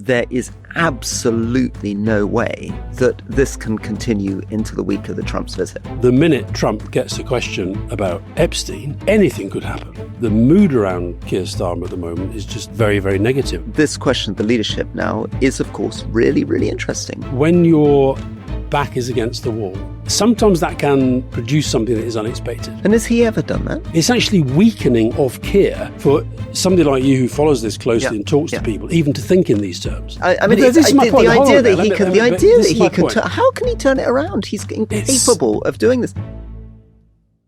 there is absolutely no way that this can continue into the week of the Trump's visit. The minute Trump gets a question about Epstein, anything could happen. The mood around Keir Starmer at the moment is just very, very negative. This question of the leadership now is, of course, really, really interesting. When your back is against the wall, sometimes that can produce something that is unexpected. And has he ever done that? It's actually weakening of Keir for somebody like you who follows this closely and talks to people, even to think in these terms. I mean, this is my point. The idea that he can, how can he turn it around? He's incapable of doing this.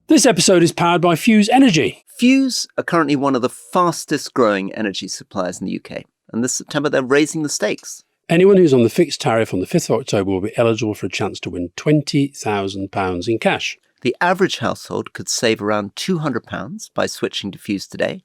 This episode is powered by Fuse Energy. Fuse are currently one of the fastest growing energy suppliers in the UK. And this September, they're raising the stakes. Anyone who's on the fixed tariff on the 5th of October will be eligible for a chance to win £20,000 in cash. The average household could save around £200 by switching to Fuse today.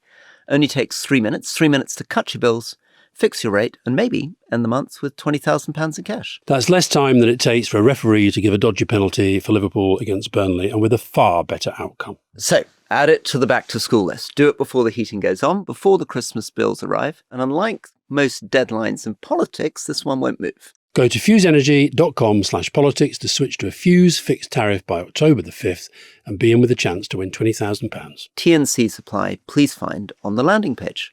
Only takes 3 minutes to cut your bills, fix your rate, and maybe end the month with £20,000 in cash. That's less time than it takes for a referee to give a dodgy penalty for Liverpool against Burnley, and with a far better outcome. So, add it to the back-to-school list. Do it before the heating goes on, before the Christmas bills arrive. And unlike most deadlines in politics, this one won't move. Go to fuseenergy.com/politics to switch to a Fuse fixed tariff by October the 5th and be in with a chance to win £20,000. TNC supply, please find on the landing page.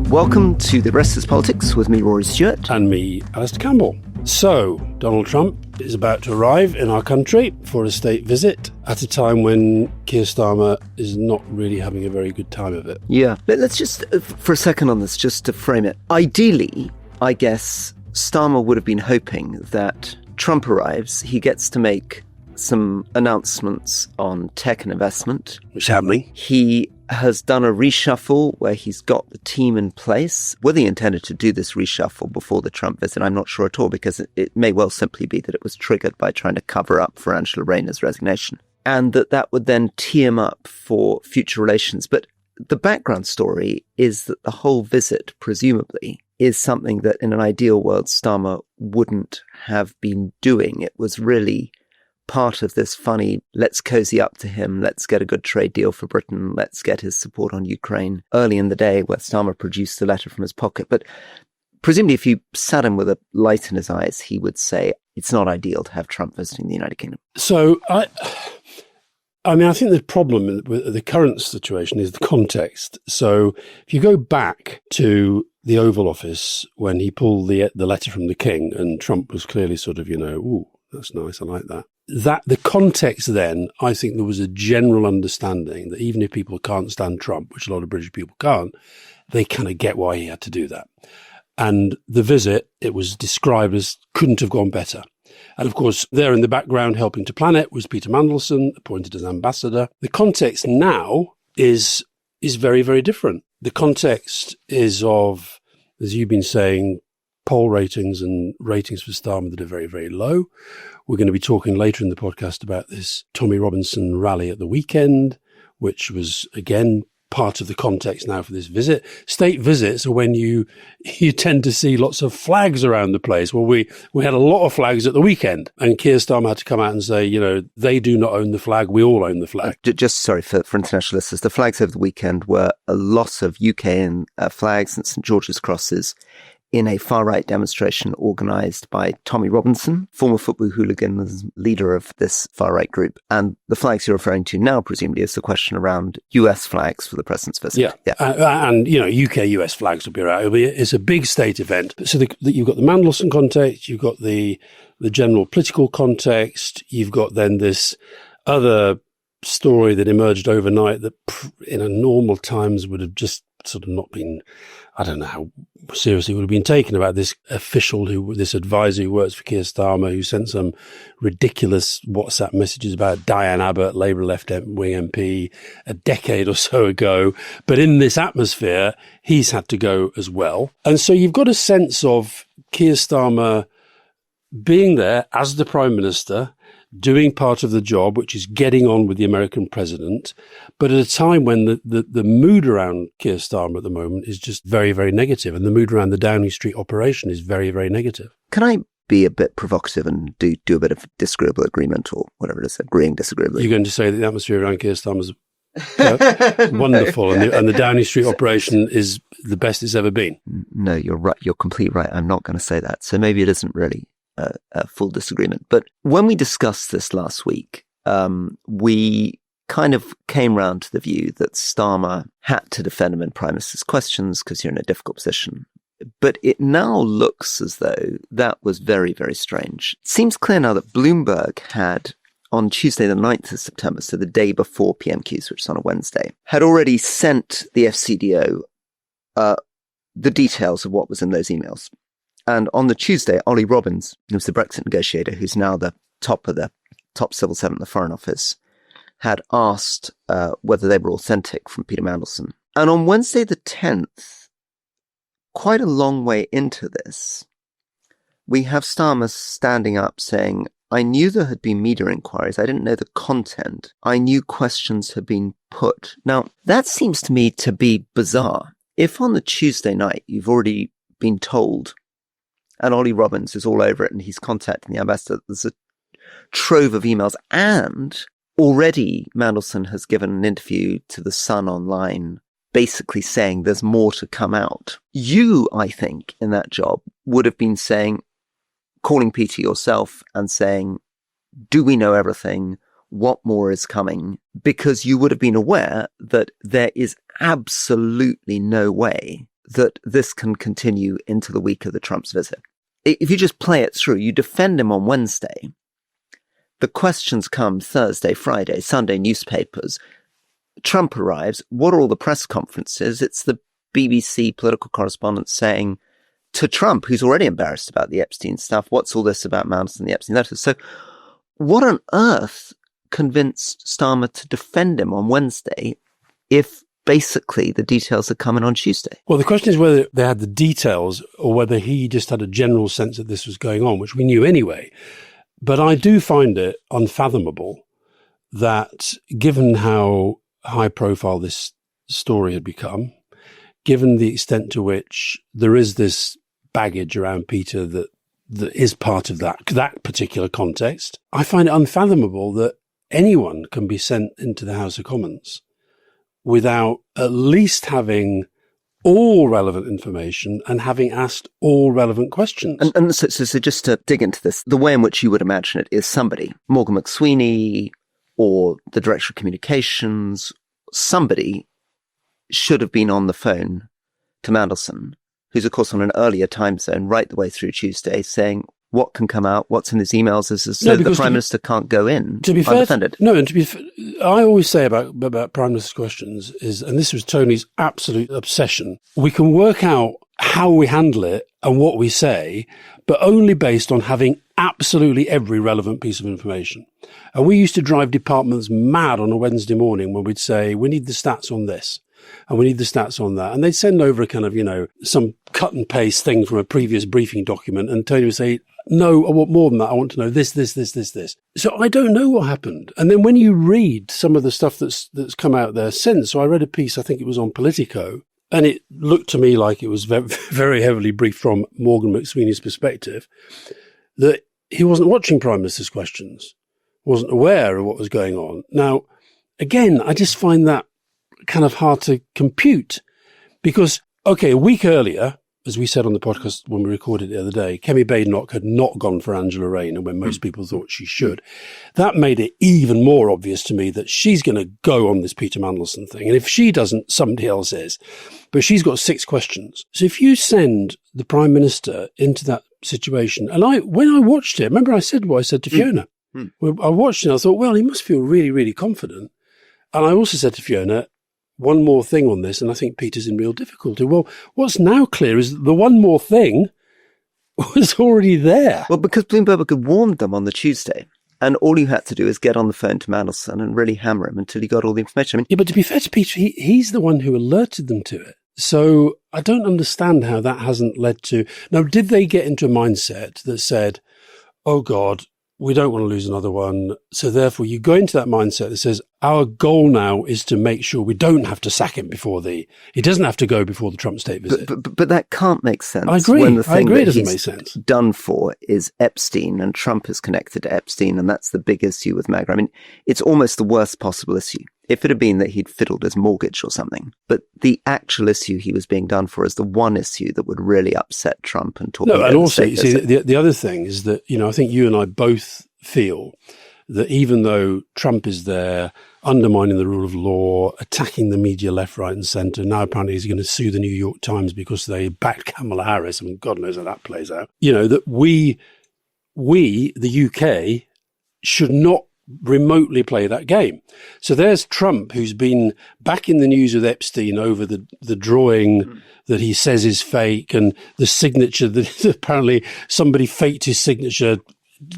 Welcome to The Rest is Politics with me, Rory Stewart. And me, Alastair Campbell. So, Donald Trump is about to arrive in our country for a state visit at a time when Keir Starmer is not really having a very good time of it. Yeah. Let's just, for a second on this, just to frame it. Ideally, I guess, Starmer would have been hoping that Trump arrives, he gets to make some announcements on tech and investment. Which is happening. He has done a reshuffle where he's got the team in place. Whether he intended to do this reshuffle before the Trump visit, I'm not sure at all, because it may well simply be that it was triggered by trying to cover up for Angela Rayner's resignation, and that would then tee him up for future relations. But the background story is that the whole visit, presumably, is something that in an ideal world Starmer wouldn't have been doing. It was really part of this funny, let's cozy up to him, let's get a good trade deal for Britain, let's get his support on Ukraine early in the day, where Starmer produced the letter from his pocket. But presumably if you sat him with a light in his eyes, he would say it's not ideal to have Trump visiting the United Kingdom. So, I think the problem with the current situation is the context. So if you go back to the Oval Office when he pulled the letter from the King, and Trump was clearly sort of, ooh, that's nice, I like that. The context then, I think there was a general understanding that even if people can't stand Trump, which a lot of British people can't, they kind of get why he had to do that. And the visit, it was described as couldn't have gone better. And of course, there in the background helping to plan it was Peter Mandelson, appointed as ambassador. The context now is very, very different. The context is of, as you've been saying, poll ratings and ratings for Starmer that are very, very low. We're going to be talking later in the podcast about this Tommy Robinson rally at the weekend, which was, again, part of the context now for this visit. State visits are when you tend to see lots of flags around the place. Well, we had a lot of flags at the weekend, and Keir Starmer had to come out and say, they do not own the flag, we all own the flag. Just sorry for international listeners, the flags over the weekend were a lot of UK flags and St George's crosses in a far-right demonstration organised by Tommy Robinson, former football hooligan, leader of this far-right group. And the flags you're referring to now, presumably, is the question around US flags for the president's visit. Yeah. And UK-US flags will be around. It's a big state event. So you've got the Mandelson context, you've got the general political context, you've got then this other story that emerged overnight that in a normal times would have just sort of not been, I don't know how seriously it would have been taken, about this official this advisor who works for Keir Starmer, who sent some ridiculous WhatsApp messages about Diane Abbott, Labour left-wing MP, a decade or so ago. But in this atmosphere, he's had to go as well. And so you've got a sense of Keir Starmer being there as the Prime Minister, doing part of the job, which is getting on with the American president, but at a time when the mood around Keir Starmer at the moment is just very, very negative, and the mood around the Downing Street operation is very, very negative. Can I be a bit provocative and do a bit of disagreeable agreement, or whatever it is, agreeing disagreeably? You're going to say that the atmosphere around Keir Starmer is Wonderful. And the Downing Street operation is the best it's ever been. No, you're right. You're completely right. I'm not going to say that. So maybe it isn't really a full disagreement. But when we discussed this last week, we kind of came round to the view that Starmer had to defend him in Prime Minister's questions because you're in a difficult position. But it now looks as though that was very, very strange. It seems clear now that Bloomberg had, on Tuesday, the 9th of September, so the day before PMQs, which is on a Wednesday, had already sent the FCDO the details of what was in those emails. And on the Tuesday, Ollie Robbins, who was the Brexit negotiator, who's now the top civil servant in the Foreign Office, had asked whether they were authentic from Peter Mandelson. And on Wednesday the 10th, quite a long way into this, we have Starmer standing up saying, I knew there had been media inquiries. I didn't know the content. I knew questions had been put. Now, that seems to me to be bizarre. If on the Tuesday night you've already been told, and Ollie Robbins is all over it and he's contacting the ambassador, there's a trove of emails, and already Mandelson has given an interview to The Sun online basically saying there's more to come out. You, I think, in that job would have been saying, calling Peter yourself and saying, do we know everything? What more is coming? Because you would have been aware that there is absolutely no way that this can continue into the week of the Trump's visit. If you just play it through, you defend him on Wednesday. The questions come Thursday, Friday, Sunday, newspapers. Trump arrives. What are all the press conferences? It's the BBC political correspondent saying to Trump, who's already embarrassed about the Epstein stuff, what's all this about Mandelson and the Epstein letters? So what on earth convinced Starmer to defend him on Wednesday if basically the details are coming on Tuesday? Well, the question is whether they had the details or whether he just had a general sense that this was going on, which we knew anyway. But I do find it unfathomable that given how high profile this story had become, given the extent to which there is this baggage around Peter that is part of that particular context, I find it unfathomable that anyone can be sent into the House of Commons without at least having all relevant information and having asked all relevant questions. And so just to dig into this, the way in which you would imagine it is somebody, Morgan McSweeney or the Director of Communications, somebody should have been on the phone to Mandelson, who's of course on an earlier time zone, right the way through Tuesday, saying what can come out, what's in his emails, so the Prime Minister can't go in undefended. I always say about Prime Minister's questions is, and this was Tony's absolute obsession, we can work out how we handle it and what we say, but only based on having absolutely every relevant piece of information. And we used to drive departments mad on a Wednesday morning when we'd say, we need the stats on this and we need the stats on that. And they'd send over a kind of, some cut and paste thing from a previous briefing document. And Tony would say, no, I want more than that. I want to know this. So I don't know what happened. And then when you read some of the stuff that's come out there since, so I read a piece, I think it was on Politico, and it looked to me like it was very, very heavily briefed from Morgan McSweeney's perspective, that he wasn't watching Prime Minister's questions, wasn't aware of what was going on. Now, again, I just find that kind of hard to compute because, okay, a week earlier, as we said on the podcast when we recorded it the other day, Kemi Badenoch had not gone for Angela Rayner when most people thought she should. That made it even more obvious to me that she's going to go on this Peter Mandelson thing. And if she doesn't, somebody else is. But she's got 6 questions. So if you send the Prime Minister into that situation, and when I watched it, remember I said what I said to Fiona? When I watched it, I thought, well, he must feel really, really confident. And I also said to Fiona, one more thing on this, and I think Peter's in real difficulty. Well, what's now clear is the one more thing was already there. Well, because Bloomberg had warned them on the Tuesday, and all you had to do is get on the phone to Mandelson and really hammer him until he got all the information. I mean, yeah, but to be fair to Peter, he's the one who alerted them to it. So I don't understand how that hasn't led to... Now, did they get into a mindset that said, oh, God, we don't want to lose another one. So therefore, you go into that mindset that says, our goal now is to make sure we don't have to sack him he doesn't have to go before the Trump state visit. But that can't make sense. I agree. When the thing it doesn't he's make sense. Done for is Epstein, and Trump is connected to Epstein, and that's the big issue with MAGA. I mean, it's almost the worst possible issue. if it had been that he'd fiddled his mortgage or something. But the actual issue he was being done for is the one issue that would really upset Trump and talk. No, and also, you see, the other thing is that, I think you and I both feel that even though Trump is there undermining the rule of law, attacking the media left, right and centre, now apparently he's going to sue the New York Times because they backed Kamala Harris. I mean, God knows how that plays out. That we, the UK, should not remotely play that game. So there's Trump, who's been back in the news with Epstein over the drawing that he says is fake and the signature that apparently somebody faked his signature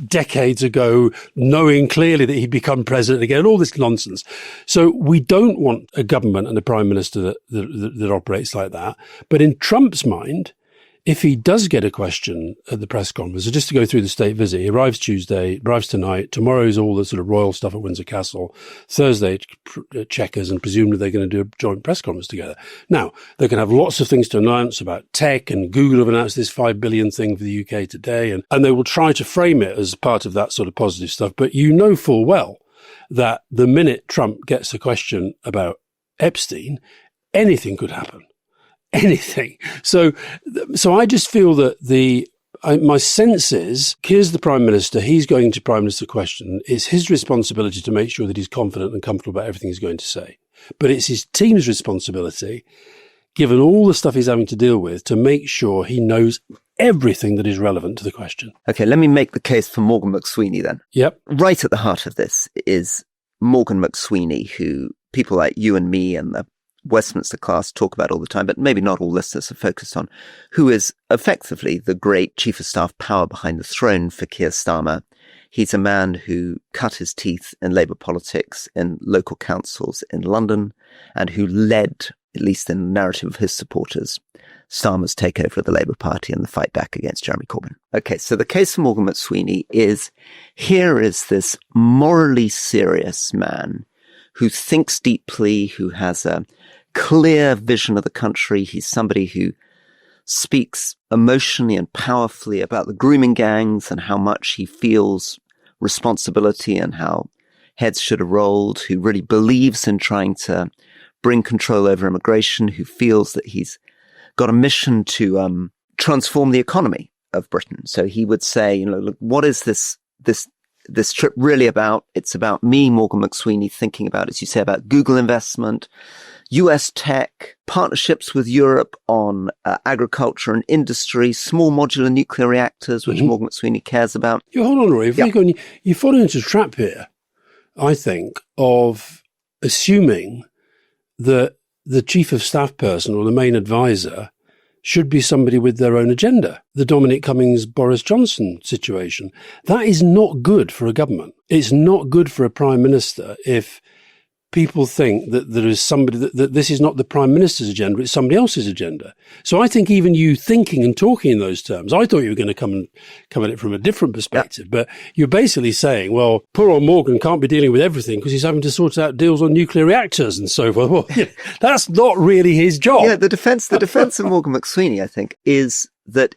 decades ago, knowing clearly that he'd become president again, all this nonsense. So we don't want a government and a prime minister that operates like that. But in Trump's mind, if he does get a question at the press conference, so just to go through the state visit, he arrives Tuesday, arrives tonight. Tomorrow's all the sort of royal stuff at Windsor Castle. Thursday, Chequers, and presumably they're going to do a joint press conference together. Now, they can have lots of things to announce about tech, and Google have announced this 5 billion thing for the UK today, and they will try to frame it as part of that sort of positive stuff. But you know full well that the minute Trump gets a question about Epstein, anything could happen. Anything. So I just feel that my sense is, here's the Prime Minister, he's going to Prime Minister question. It's his responsibility to make sure that he's confident and comfortable about everything he's going to say. But it's his team's responsibility, given all the stuff he's having to deal with, to make sure he knows everything that is relevant to the question. Okay, let me make the case for Morgan McSweeney then. Yep. Right at the heart of this is Morgan McSweeney, who people like you and me and the Westminster class talk about all the time, but maybe not all listeners are focused on, who is effectively the great chief of staff power behind the throne for Keir Starmer. He's a man who cut his teeth in Labour politics in local councils in London and who led, at least in the narrative of his supporters, Starmer's takeover of the Labour Party and the fight back against Jeremy Corbyn. Okay, so the case for Morgan McSweeney is, here is this morally serious man who thinks deeply, who has a clear vision of the country. He's somebody who speaks emotionally and powerfully about the grooming gangs and how much he feels responsibility and how heads should have rolled, who really believes in trying to bring control over immigration, who feels that he's got a mission to transform the economy of Britain. So he would say, look, what is this trip really about? It's about me, Morgan McSweeney, thinking about, as you say, about Google investment, US tech, partnerships with Europe on agriculture and industry, small modular nuclear reactors, which Morgan McSweeney cares about. Hold on, Rory. You fall into a trap here, I think, of assuming that the chief of staff person or the main advisor should be somebody with their own agenda. The Dominic Cummings, Boris Johnson situation. That is not good for a government. It's not good for a prime minister if people think that there is somebody, that this is not the Prime Minister's agenda, it's somebody else's agenda. So I think even you thinking and talking in those terms, I thought you were going to come at it from a different perspective, but you're basically saying, well, poor old Morgan can't be dealing with everything because he's having to sort out deals on nuclear reactors and so forth. Well, that's not really his job. Yeah, the defense of Morgan McSweeney, I think, is that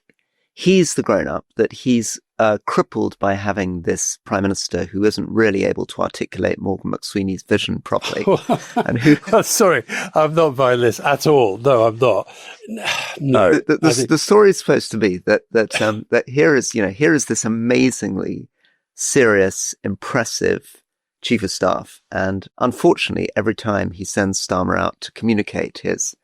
he's the grown-up, that he's crippled by having this prime minister who isn't really able to articulate Morgan McSweeney's vision properly. And who? Sorry, I'm not buying this at all. No, I'm not. No, the story is supposed to be that here is this amazingly serious, impressive chief of staff, and unfortunately, every time he sends Starmer out to communicate his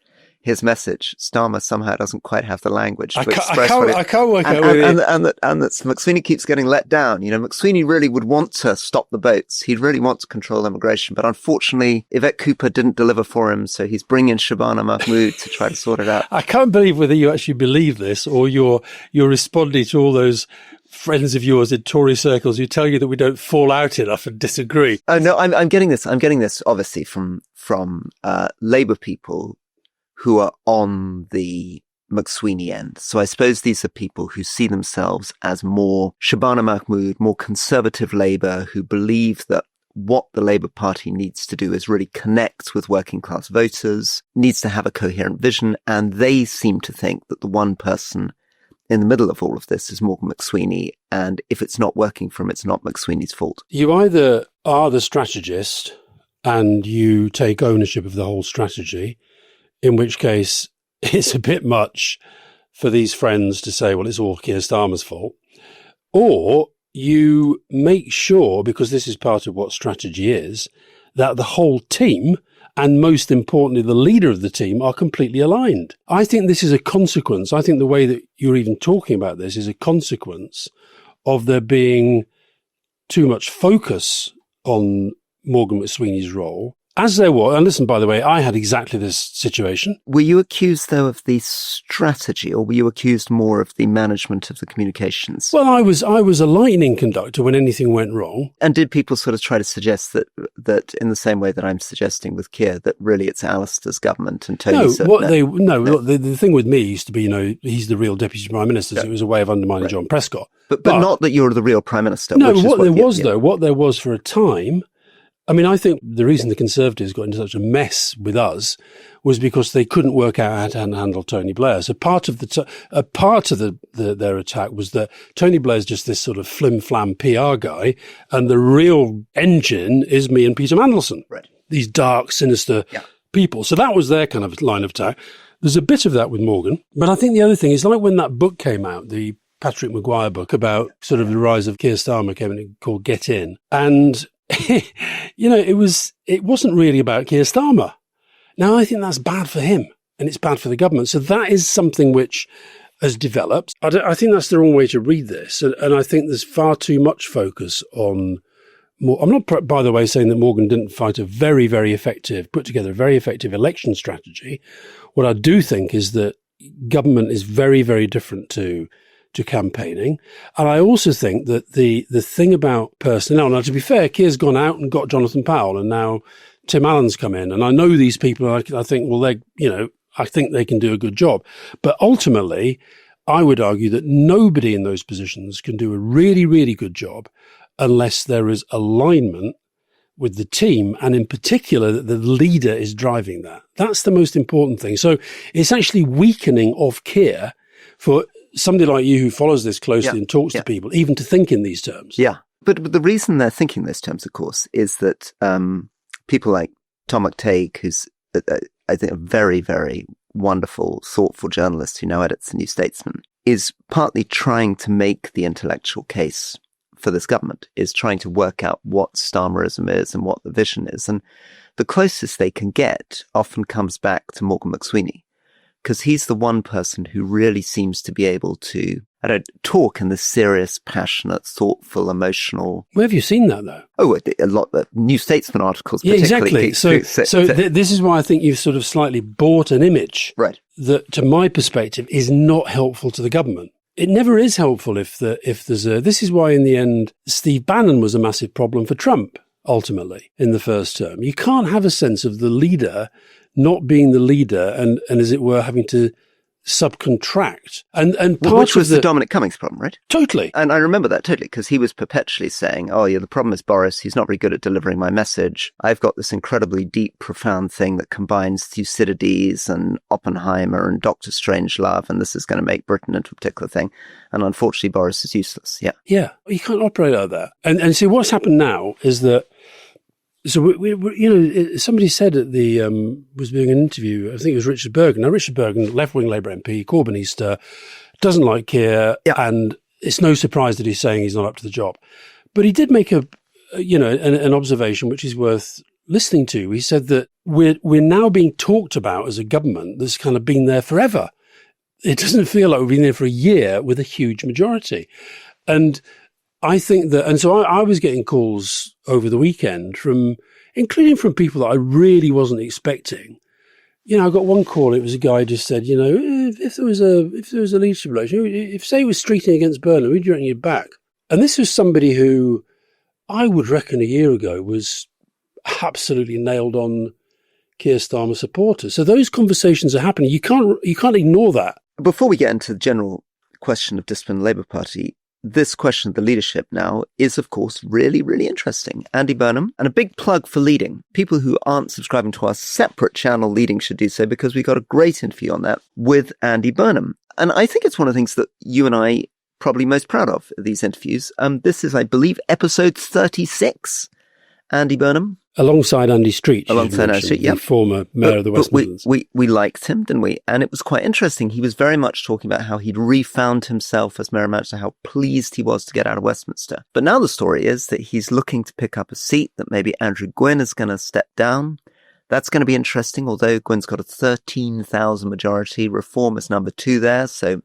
message, Starmer somehow doesn't quite have the language to express I can't work out and that McSweeney keeps getting let down. McSweeney really would want to stop the boats. He'd really want to control immigration, but unfortunately, Yvette Cooper didn't deliver for him, so he's bringing Shabana Mahmood to try to sort it out. I can't believe whether you actually believe this or you're responding to all those friends of yours in Tory circles who tell you that we don't fall out enough and disagree. Oh no, I'm getting this. I'm getting this obviously from Labour people who are on the McSweeney end. So I suppose these are people who see themselves as more Shabana Mahmood, more conservative Labour, who believe that what the Labour Party needs to do is really connect with working class voters, needs to have a coherent vision. And they seem to think that the one person in the middle of all of this is Morgan McSweeney. And if it's not working for him, it's not McSweeney's fault. You either are the strategist and you take ownership of the whole strategy, in which case it's a bit much for these friends to say, well, it's all Keir Starmer's fault. Or you make sure, because this is part of what strategy is, that the whole team, and most importantly, the leader of the team, are completely aligned. I think this is a consequence. I think the way that you're even talking about this is a consequence of there being too much focus on Morgan McSweeney's role, as there was. And listen, by the way, I had exactly this situation. Were you accused, though, of the strategy, or were you accused more of the management of the communications? Well, I was a lightning conductor when anything went wrong. And did people sort of try to suggest that in the same way that I'm suggesting with Keir, that really it's Alastair's government and Tony? The thing with me used to be, he's the real deputy prime minister, so it was a way of undermining John Prescott. But not that you're the real prime minister. No, what there was for a time. I mean, I think the reason the Conservatives got into such a mess with us was because they couldn't work out how to handle Tony Blair. So part of their attack was that Tony Blair's just this sort of flim-flam PR guy, and the real engine is me and Peter Mandelson. Right. These dark, sinister people. So that was their kind of line of attack. There's a bit of that with Morgan. But I think the other thing is, like when that book came out, the Patrick Maguire book about sort of the rise of Keir Starmer, came in called Get In. And it wasn't really about Keir Starmer. Now, I think that's bad for him and it's bad for the government. So that is something which has developed. I think that's the wrong way to read this. And I think there's far too much focus on more. I'm not, by the way, saying that Morgan didn't put together a very effective election strategy. What I do think is that government is very, very different to campaigning. And I also think that the thing about personnel, now to be fair, Keir's gone out and got Jonathan Powell, and now Tim Allen's come in. And I know these people, I think, well, I think they can do a good job. But ultimately, I would argue that nobody in those positions can do a really, really good job unless there is alignment with the team, and in particular that the leader is driving that. That's the most important thing. So it's actually weakening of Keir for somebody like you who follows this closely and talks to people, even to think in these terms. Yeah. But the reason they're thinking those terms, of course, is that people like Tom McTague, who's, I think, a very, very wonderful, thoughtful journalist who now edits The New Statesman, is partly trying to make the intellectual case for this government, is trying to work out what Starmerism is and what the vision is. And the closest they can get often comes back to Morgan McSweeney, because he's the one person who really seems to be able to, talk in this serious, passionate, thoughtful, emotional. Where have you seen that, though? Oh, a lot of New Statesman articles. Yeah, exactly. This is why I think you've sort of slightly bought an image that, to my perspective, is not helpful to the government. It never is helpful if there's a. This is why, in the end, Steve Bannon was a massive problem for Trump. Ultimately, in the first term, you can't have a sense of the leader not being the leader and as it were, having to subcontract. And which was the Dominic Cummings problem, right? Totally. And I remember that totally, because he was perpetually saying, oh, yeah, the problem is Boris. He's not very good at delivering my message. I've got this incredibly deep, profound thing that combines Thucydides and Oppenheimer and Dr. Strangelove, and this is going to make Britain into a particular thing. And unfortunately, Boris is useless. Yeah. Yeah. You can't operate like that. And see, what's happened now is that, so somebody said at the was doing an interview. I think it was Richard Bergen. Now, Richard Bergen, left-wing Labour MP, Corbynista, doesn't like Keir, and it's no surprise that he's saying he's not up to the job. But he did make an observation which is worth listening to. He said that we're now being talked about as a government that's kind of been there forever. It doesn't feel like we've been there for a year with a huge majority, and I think that, and so I was getting calls over the weekend including from people that I really wasn't expecting. I got one call. It was a guy who just said, if there was a leadership election, if say he was streeting against Burnham, who'd you reckon you'd back? And this was somebody who I would reckon a year ago was absolutely nailed on Keir Starmer supporters. So those conversations are happening. You can't ignore that. Before we get into the general question of discipline in the Labour Party, this question of the leadership now is, of course, really, really interesting. Andy Burnham, and a big plug for Leading. People who aren't subscribing to our separate channel, Leading, should do so, because we got a great interview on that with Andy Burnham. And I think it's one of the things that you and I probably most proud of these interviews. This is, I believe, episode 36. Andy Burnham. Alongside Andy Street. Alongside Andy Street, the former mayor of the West Midlands. We liked him, didn't we? And it was quite interesting. He was very much talking about how he'd refound himself as mayor of Manchester, how pleased he was to get out of Westminster. But now the story is that he's looking to pick up a seat, that maybe Andrew Gwynn is going to step down. That's going to be interesting, although Gwynn's got a 13,000 majority. Reform is number 2 there, so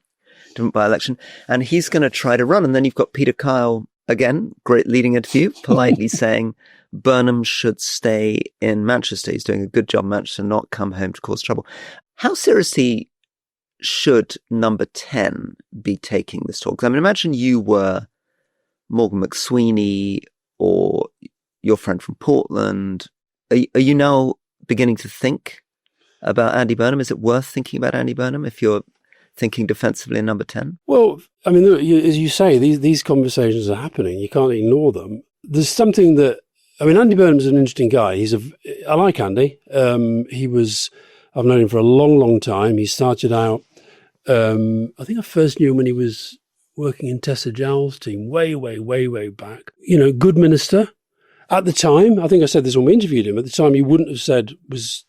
different by-election. And he's going to try to run. And then you've got Peter Kyle, again, great leading interview, politely saying Burnham should stay in Manchester. He's doing a good job in Manchester, not come home to cause trouble. How seriously should number 10 be taking this talk? I mean, imagine you were Morgan McSweeney or your friend from Portland. Are you now beginning to think about Andy Burnham? Is it worth thinking about Andy Burnham if you're thinking defensively in number 10? Well, I mean, as you say, these conversations are happening. You can't ignore them. There's something that, I mean, Andy Burnham's an interesting guy. I like Andy. I've known him for a long, long time. He started out, I think I first knew him when he was working in Tessa Jowell's team way, way, way, way back. You know, good minister. At the time, I think I said this when we interviewed him, at the time he wouldn't have said was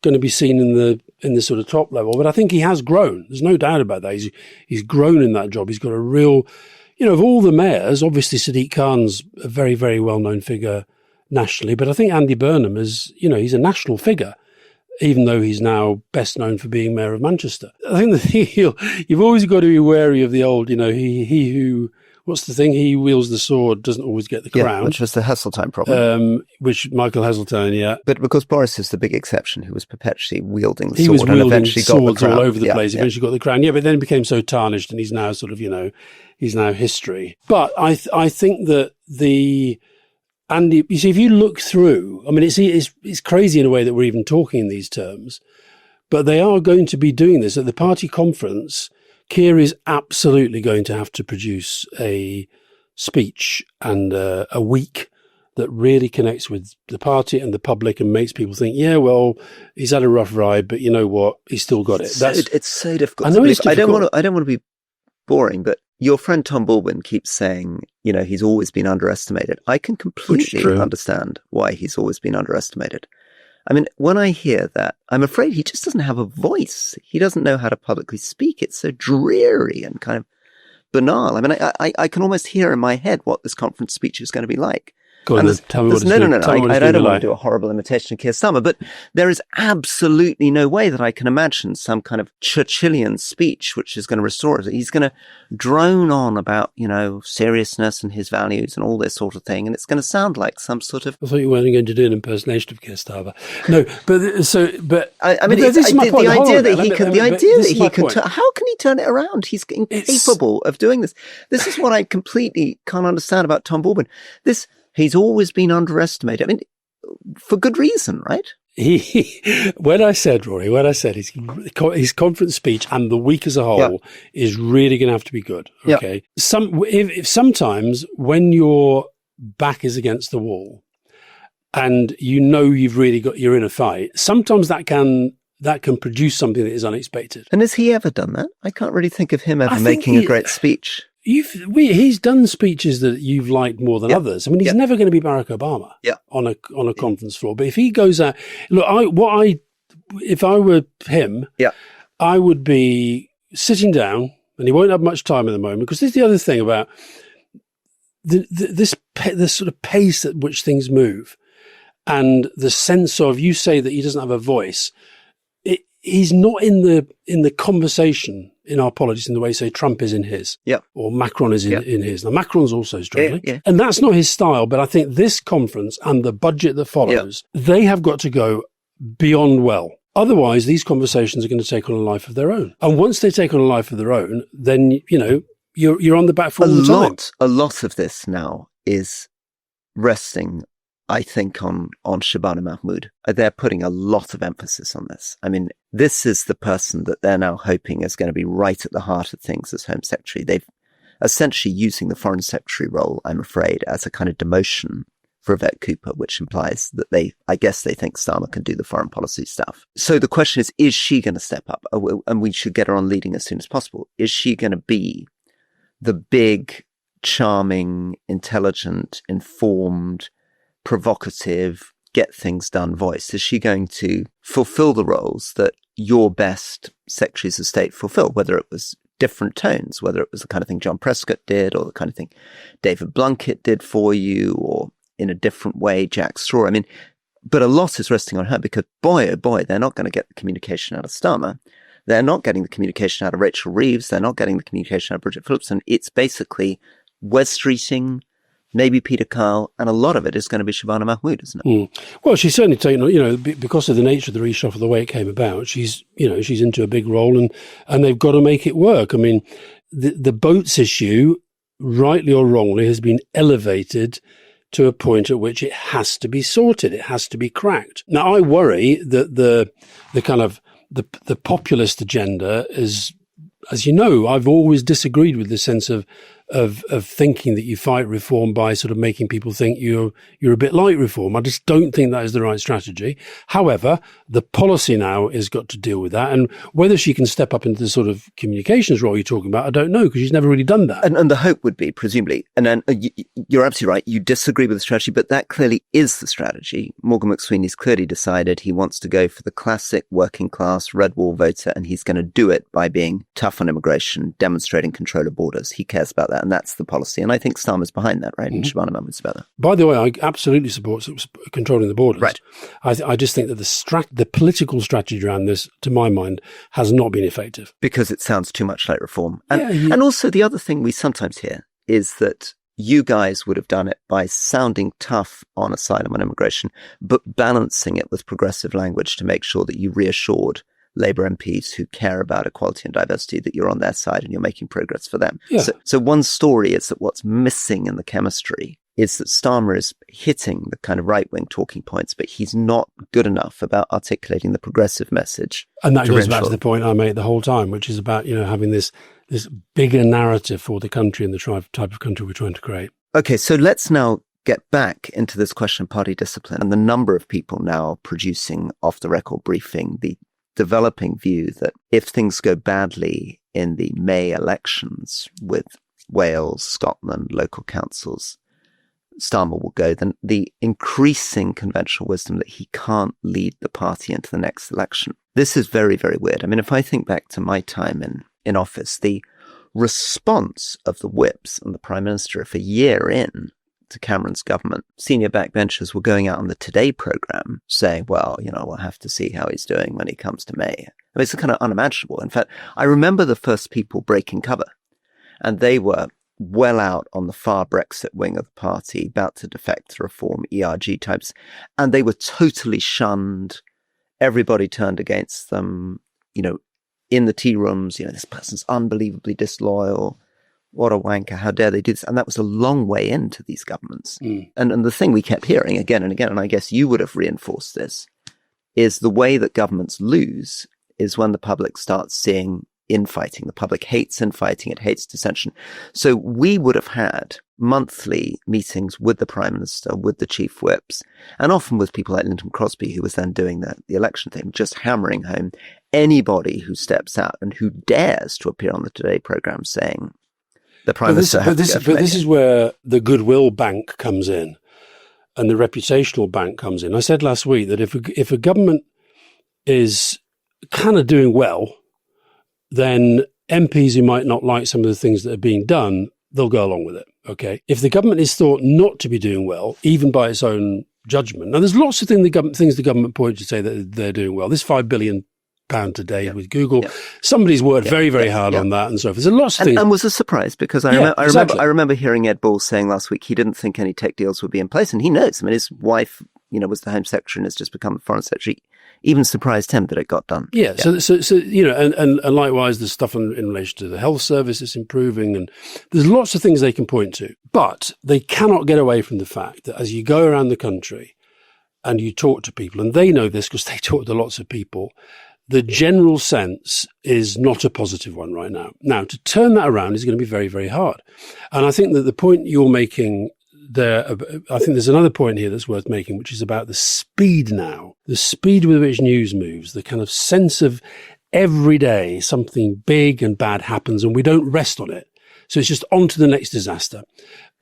going to be seen in the sort of top level, but I think he has grown. There's no doubt about that. He's grown in that job. He's got a real, you know, of all the mayors, obviously Sadiq Khan's a very, very well-known figure nationally, but I think Andy Burnham is, you know, he's a national figure, even though he's now best known for being mayor of Manchester. I think you've always got to be wary of the old, you know, he who, what's the thing? He who wields the sword doesn't always get the crown. Yeah, which was the Heseltine problem. Which Michael Heseltine, yeah. But because Boris is the big exception who was perpetually wielding the sword. He was wielding and eventually swords got the crown. all over the place, eventually got the crown. Yeah, but then it became so tarnished and he's now sort of, you know, he's now history. But I think that Andy, you see, if you look through, I mean, it's crazy in a way that we're even talking in these terms, but they are going to be doing this at the party conference. Keir is absolutely going to have to produce a speech and a week that really connects with the party and the public and makes people think, yeah, well, he's had a rough ride, but you know what? He's still got it. It's so difficult. I know it's difficult. I don't want to be boring, but your friend Tom Baldwin keeps saying, you know, he's always been underestimated. I can completely understand why he's always been underestimated. I mean, when I hear that, I'm afraid he just doesn't have a voice. He doesn't know how to publicly speak. It's so dreary and kind of banal. I mean, I can almost hear in my head what this conference speech is going to be like. Go on, tell me what it's no. I don't want to do a horrible imitation of Keir Starmer, but there is absolutely no way that I can imagine some kind of Churchillian speech which is going to restore it. He's going to drone on about, you know, seriousness and his values and all this sort of thing, and it's going to sound like some sort of... I thought you weren't going to do an impersonation of Keir Starmer. No, I mean, the idea that he could... How can he turn it around? He's incapable of doing this. This is what I completely can't understand about Tom Baldwin. He's always been underestimated. I mean, for good reason, right? When I said his conference speech and the week as a whole is really going to have to be good. Okay. Yeah. If sometimes when your back is against the wall and you know you're in a fight, sometimes that can produce something that is unexpected. And has he ever done that? I can't really think of him ever making a great speech. He's done speeches that you've liked more than others. I mean, he's never going to be Barack Obama on a conference floor. But if he goes out, look, if I were him, I would be sitting down, and he won't have much time at the moment, because this is the other thing about this sort of pace at which things move, and the sense of, you say that he doesn't have a voice. He's not in the conversation in our politics in the way, say, Trump is in his, or Macron is in his. Now, Macron's also struggling, and that's not his style. But I think this conference and the budget that follows, they have got to go beyond well. Otherwise, these conversations are going to take on a life of their own. And once they take on a life of their own, then, you know, you're on the back foot all the time. A lot of this now is resting, I think, on Shabana Mahmood. They're putting a lot of emphasis on this. I mean, this is the person that they're now hoping is going to be right at the heart of things as Home Secretary. They've essentially using the Foreign Secretary role, I'm afraid, as a kind of demotion for Yvette Cooper, which implies that I guess they think Starmer can do the foreign policy stuff. So the question is she going to step up? And we should get her on leading as soon as possible. Is she going to be the big, charming, intelligent, informed, provocative, get things done voice? Is she going to fulfill the roles that your best secretaries of state fulfill, whether it was different tones, whether it was the kind of thing John Prescott did or the kind of thing David Blunkett did for you, or in a different way, Jack Straw? I mean, but a lot is resting on her because, boy, oh boy, they're not going to get the communication out of Starmer. They're not getting the communication out of Rachel Reeves. They're not getting the communication out of Bridget Phillipson. It's basically Wes Streeting, maybe Peter Kyle, and a lot of it is going to be Shabana Mahmood, isn't it? Well, she's certainly taken, because of the nature of the reshuffle, the way it came about, she's into a big role and they've got to make it work. I mean, the boats issue, rightly or wrongly, has been elevated to a point at which it has to be sorted. It has to be cracked. Now, I worry that the kind of the populist agenda is, as you know, I've always disagreed with the sense of thinking that you fight reform by sort of making people think you're a bit like reform. I just don't think that is the right strategy. However, the policy now has got to deal with that. And whether she can step up into the sort of communications role you're talking about, I don't know, because she's never really done that. And the hope would be, presumably, and then you're absolutely right, you disagree with the strategy, but that clearly is the strategy. Morgan McSweeney's clearly decided he wants to go for the classic working class red wall voter, and he's going to do it by being tough on immigration, demonstrating control of borders. He cares about that. And that's the policy. And I think Starmer's behind that, right? And Shabana Mahmood's about that. By the way, I absolutely support controlling the borders. Right. I just think that the political strategy around this, to my mind, has not been effective. Because it sounds too much like reform. And also the other thing we sometimes hear is that you guys would have done it by sounding tough on asylum and immigration, but balancing it with progressive language to make sure that you reassured Labour MPs who care about equality and diversity that you're on their side and you're making progress for them. Yeah. So one story is that what's missing in the chemistry is that Starmer is hitting the kind of right-wing talking points, but he's not good enough about articulating the progressive message. And that goes back to the point I made the whole time, which is about, having this bigger narrative for the country and the type of country we're trying to create. Okay, so let's now get back into this question of party discipline and the number of people now producing off-the-record briefing, the developing view that if things go badly in the May elections with Wales, Scotland, local councils, Starmer will go, then the increasing conventional wisdom that he can't lead the party into the next election. This is very, very weird. I mean, if I think back to my time in office, the response of the whips and the Prime Minister, if a year in to Cameron's government, senior backbenchers were going out on the Today programme saying, well, we'll have to see how he's doing when he comes to May. I mean, it's kind of unimaginable. In fact, I remember the first people breaking cover, and they were well out on the far Brexit wing of the party, about to defect to reform, ERG types, and they were totally shunned. Everybody turned against them, in the tea rooms, this person's unbelievably disloyal. What a wanker, how dare they do this? And that was a long way into these governments. And the thing we kept hearing again and again, and I guess you would have reinforced this, is the way that governments lose is when the public starts seeing infighting. The public hates infighting, it hates dissension. So we would have had monthly meetings with the Prime Minister, with the Chief Whips, and often with people like Lyndon Crosby, who was then doing the election thing, just hammering home anybody who steps out and who dares to appear on the Today programme saying, the Prime Minister. But this is where the goodwill bank comes in and the reputational bank comes in. I said last week that if a government is kind of doing well, then MPs who might not like some of the things that are being done, they'll go along with it. Okay. If the government is thought not to be doing well, even by its own judgment, now there's lots of things the government point to say that they're doing well. This £5 billion today with Google. Somebody's worked very, very hard on that and so forth. There's lots of things. And was a surprise because I remember hearing Ed Balls saying last week he didn't think any tech deals would be in place, and he knows. I mean, his wife, was the Home Secretary and has just become the Foreign Secretary. Even surprised him that it got done. Yeah. So and likewise, there's stuff in relation to the health service that's improving, and there's lots of things they can point to. But they cannot get away from the fact that as you go around the country and you talk to people, and they know this because they talk to lots of people, the general sense is not a positive one right now. Now, to turn that around is going to be very, very hard. And I think that the point you're making there, I think there's another point here that's worth making, which is about the speed now, the speed with which news moves, the kind of sense of every day something big and bad happens and we don't rest on it. So it's just on to the next disaster.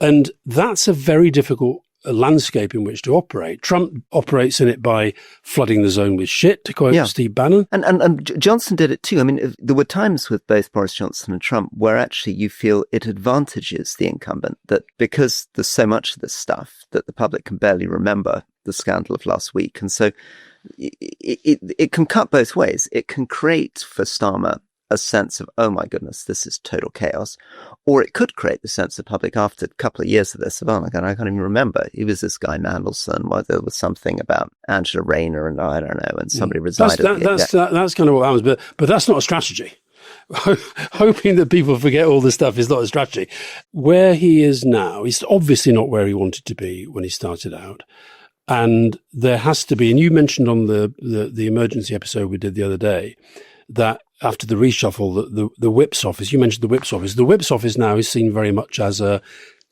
And that's a very difficult a landscape in which to operate. Trump operates in it by flooding the zone with shit, to quote Steve Bannon. And Johnson did it too. I mean, there were times with both Boris Johnson and Trump where actually you feel it advantages the incumbent, that because there's so much of this stuff that the public can barely remember the scandal of last week. And so it can cut both ways. It can create for Starmer a sense of, oh my goodness, this is total chaos. Or it could create the sense of public after a couple of years of this, of, oh my God, I can't even remember. He was this guy Mandelson, where there was something about Angela Rayner and I don't know, and somebody resigned. That's kind of what that was, but that's not a strategy. Hoping that people forget all this stuff is not a strategy. Where he is now, he's obviously not where he wanted to be when he started out. And there has to be, and you mentioned on the emergency episode we did the other day, that after the reshuffle, the Whip's office, you mentioned the Whip's office. The Whip's office now is seen very much as a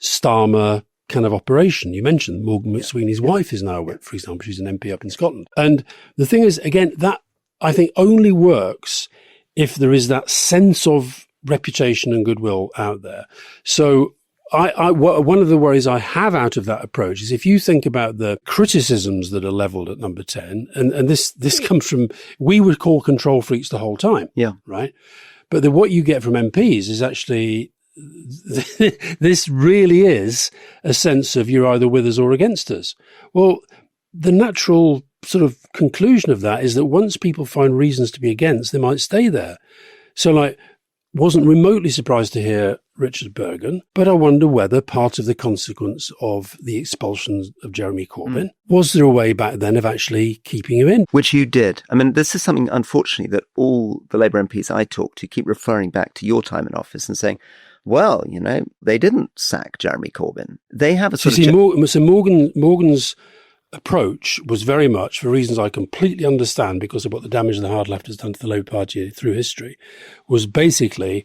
Starmer kind of operation. You mentioned Morgan McSweeney's wife is now a Whip, for example. She's an MP up in Scotland. And the thing is, again, that I think only works if there is that sense of reputation and goodwill out there. So one of the worries I have out of that approach is if you think about the criticisms that are leveled at Number 10, and this comes from, we would call control freaks the whole time. Yeah. Right. But what you get from MPs is actually, this really is a sense of you're either with us or against us. Well, the natural sort of conclusion of that is that once people find reasons to be against, they might stay there. So wasn't remotely surprised to hear Richard Bergen, but I wonder whether part of the consequence of the expulsion of Jeremy Corbyn, was there a way back then of actually keeping him in? Which you did. I mean, this is something, unfortunately, that all the Labour MPs I talk to keep referring back to your time in office and saying, well, they didn't sack Jeremy Corbyn. They have a sort of... Morgan's approach was very much, for reasons I completely understand because of what the damage the hard left has done to the Labour Party through history, was basically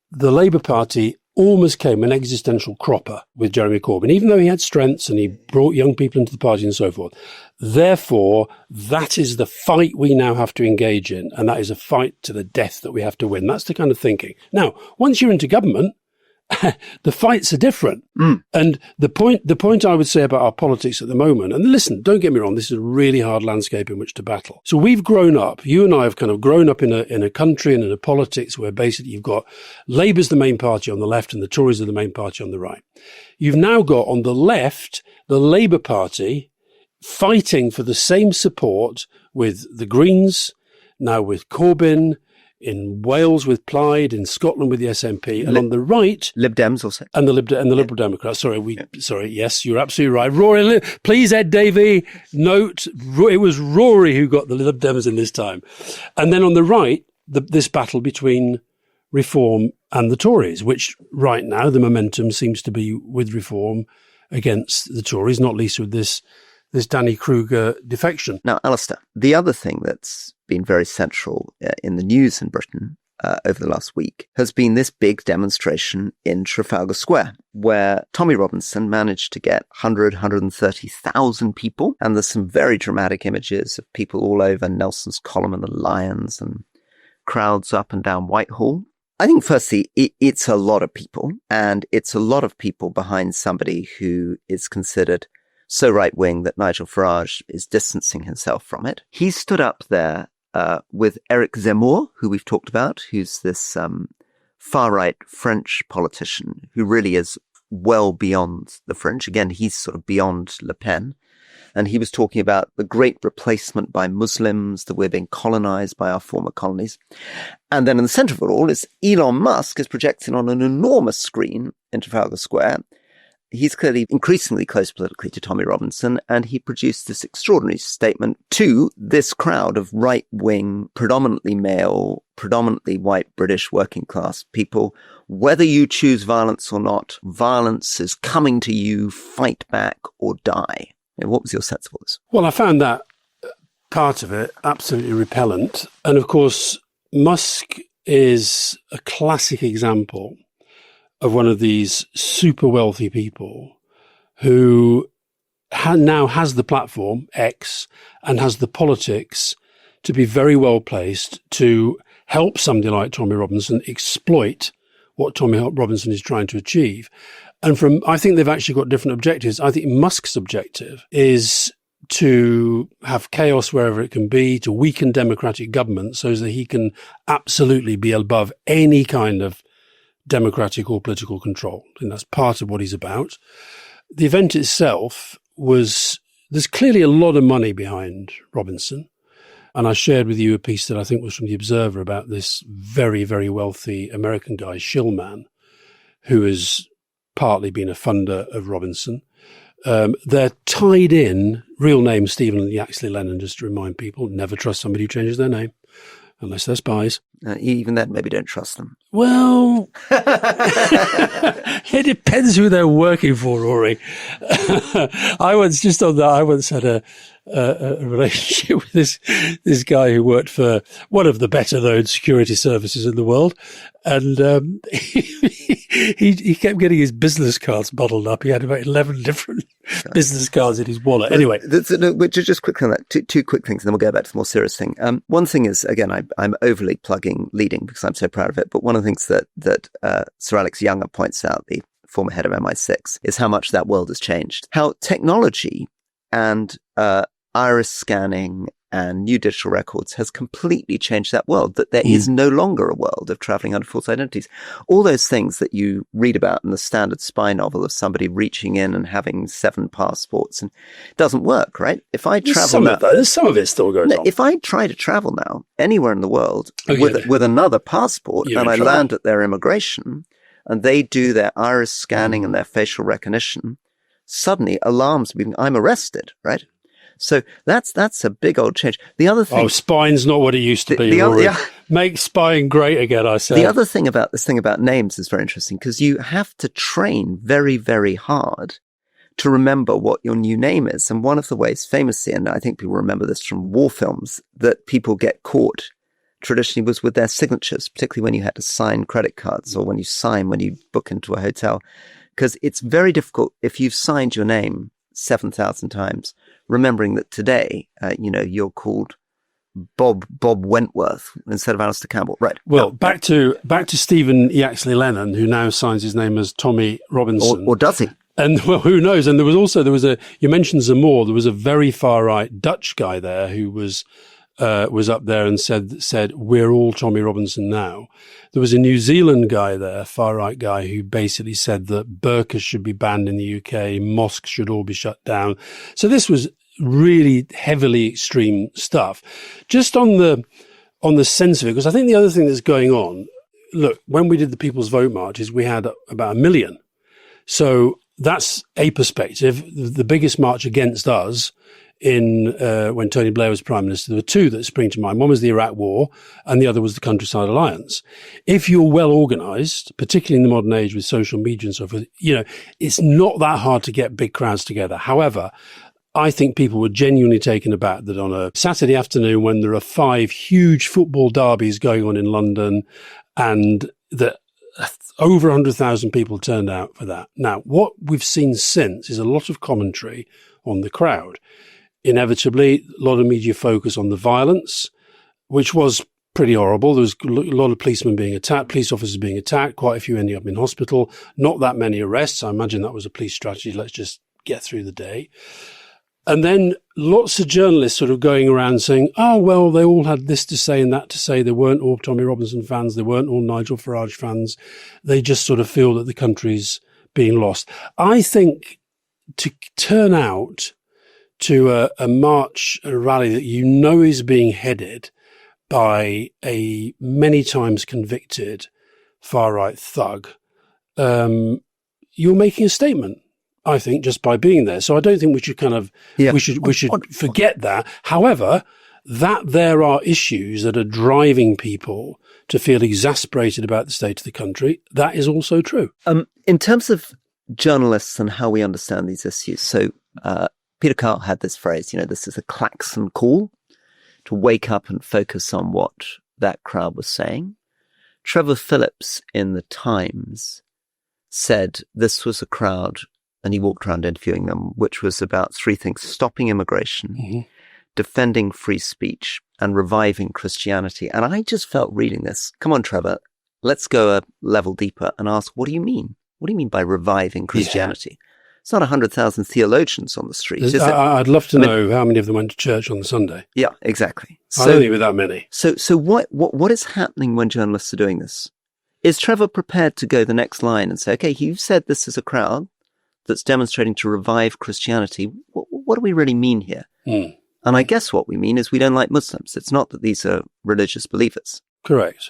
the Labour Party almost came an existential cropper with Jeremy Corbyn, even though he had strengths and he brought young people into the party and so forth. Therefore, that is the fight we now have to engage in, and that is a fight to the death that we have to win. That's the kind of thinking. Now, once you're into government, the fights are different. And the point I would say about our politics at the moment, and listen, don't get me wrong, this is a really hard landscape in which to battle. So we've grown up, you and I have kind of grown up in a country and in a politics where basically you've got Labour's the main party on the left and the Tories are the main party on the right. You've now got on the left, the Labour Party fighting for the same support with the Greens, now with Corbyn, in Wales with Plaid, in Scotland with the SNP, and on the right, Lib Dems also, and the Liberal Democrats. Sorry, yes, you're absolutely right. Rory, please, Ed Davey, note it was Rory who got the Lib Dems in this time, and then on the right, this battle between Reform and the Tories, which right now the momentum seems to be with Reform against the Tories, not least with this Danny Kruger defection. Now, Alastair, the other thing that's been very central in the news in Britain over the last week has been this big demonstration in Trafalgar Square, where Tommy Robinson managed to get 130,000 people. And there's some very dramatic images of people all over Nelson's Column and the Lions and crowds up and down Whitehall. I think, firstly, it's a lot of people, and it's a lot of people behind somebody who is considered so right-wing that Nigel Farage is distancing himself from it. He stood up there with Eric Zemmour, who we've talked about, who's this far-right French politician who really is well beyond the French. Again, he's sort of beyond Le Pen. And he was talking about the great replacement by Muslims, that we're being colonized by our former colonies. And then in the center of it all is Elon Musk is projecting on an enormous screen in Trafalgar Square. He's clearly increasingly close politically to Tommy Robinson, and he produced this extraordinary statement to this crowd of right-wing, predominantly male, predominantly white British working class people. Whether you choose violence or not, violence is coming to you, fight back or die. What was your sense of all this? Well, I found that part of it absolutely repellent. And of course, Musk is a classic example of one of these super wealthy people who now has the platform, X, and has the politics to be very well placed to help somebody like Tommy Robinson exploit what Tommy Robinson is trying to achieve. And I think they've actually got different objectives. I think Musk's objective is to have chaos wherever it can be, to weaken democratic government so that he can absolutely be above any kind of democratic or political control. And that's part of what he's about. The event itself there's clearly a lot of money behind Robinson. And I shared with you a piece that I think was from The Observer about this very, very wealthy American guy, Shillman, who has partly been a funder of Robinson. They're tied in, real name Stephen Yaxley Lennon, just to remind people, never trust somebody who changes their name, unless they're spies. Even then, maybe don't trust them. Well, it depends who they're working for, Rory. I once had a relationship with this guy who worked for one of the better known security services in the world. And he kept getting his business cards bottled up. He had about 11 different business cards in his wallet. Anyway. Just quickly on that, two quick things, and then we'll go back to the more serious thing. One thing is, again, I'm overly plugging leading because I'm so proud of it. But one of the things that Sir Alex Younger points out, the former head of MI6, is how much that world has changed. How technology and iris scanning and new digital records has completely changed that world, that there is no longer a world of traveling under false identities. All those things that you read about in the standard spy novel of somebody reaching in and having 7 passports, and it doesn't work, right? If I travel there's some of it still goes on. If I try to travel now anywhere in the world with another passport and I land at their immigration and they do their iris scanning and their facial recognition, suddenly alarms me, I'm arrested, right? So that's a big old change. The other thing... spying's not what it used to be. Make spying great again, I say. The other thing about this thing about names is very interesting because you have to train very, very hard to remember what your new name is. And one of the ways famously, and I think people remember this from war films, that people get caught traditionally was with their signatures, particularly when you had to sign credit cards or when you book into a hotel. Because it's very difficult if you've signed your name 7,000 times, remembering that today, you're called Bob Wentworth instead of Alastair Campbell. Right. Well, back to Stephen Yaxley Lennon, who now signs his name as Tommy Robinson. Or does he? And well, who knows? And you mentioned Zamor, there was a very far right Dutch guy there who was up there and said, we're all Tommy Robinson now. There was a New Zealand guy there, far right guy, who basically said that burqas should be banned in the UK, mosques should all be shut down. So this was really heavily extreme stuff. Just on the sense of it, because I think the other thing that's going on, look, when we did the People's Vote marches, we had about 1 million. So that's a perspective. The biggest march against us when Tony Blair was Prime Minister, there were 2 that spring to mind. One was the Iraq War and the other was the Countryside Alliance. If you're well organised, particularly in the modern age with social media and so forth, it's not that hard to get big crowds together. However, I think people were genuinely taken aback that on a Saturday afternoon when there are 5 huge football derbies going on in London and that over 100,000 people turned out for that. Now, what we've seen since is a lot of commentary on the crowd. Inevitably, a lot of media focus on the violence, which was pretty horrible. There was a lot of policemen being attacked, police officers being attacked, quite a few ending up in hospital, not that many arrests. I imagine that was a police strategy. Let's just get through the day. And then lots of journalists sort of going around saying, oh, well, they all had this to say and that to say. They weren't all Tommy Robinson fans. They weren't all Nigel Farage fans. They just sort of feel that the country's being lost. I think to turn out to a march, a rally that is being headed by a many times convicted far-right thug, you're making a statement, I think, just by being there. So I don't think we should we should forget that. However, that there are issues that are driving people to feel exasperated about the state of the country, that is also true. In terms of journalists and how we understand these issues, so Peter Carl had this phrase, this is a klaxon call to wake up and focus on what that crowd was saying. Trevor Phillips in the Times said this was a crowd, and he walked around interviewing them, which was about 3 things: stopping immigration, defending free speech, and reviving Christianity. And I just felt reading this, come on, Trevor, let's go a level deeper and ask, what do you mean? What do you mean by reviving Christianity? Yeah. It's not 100,000 theologians on the street, is it? I'd love to know how many of them went to church on the Sunday. Yeah, exactly. I don't think with that many. So what is happening when journalists are doing this? Is Trevor prepared to go the next line and say, okay, you've said this is a crowd that's demonstrating to revive Christianity. What do we really mean here? And I guess what we mean is we don't like Muslims. It's not that these are religious believers. Correct.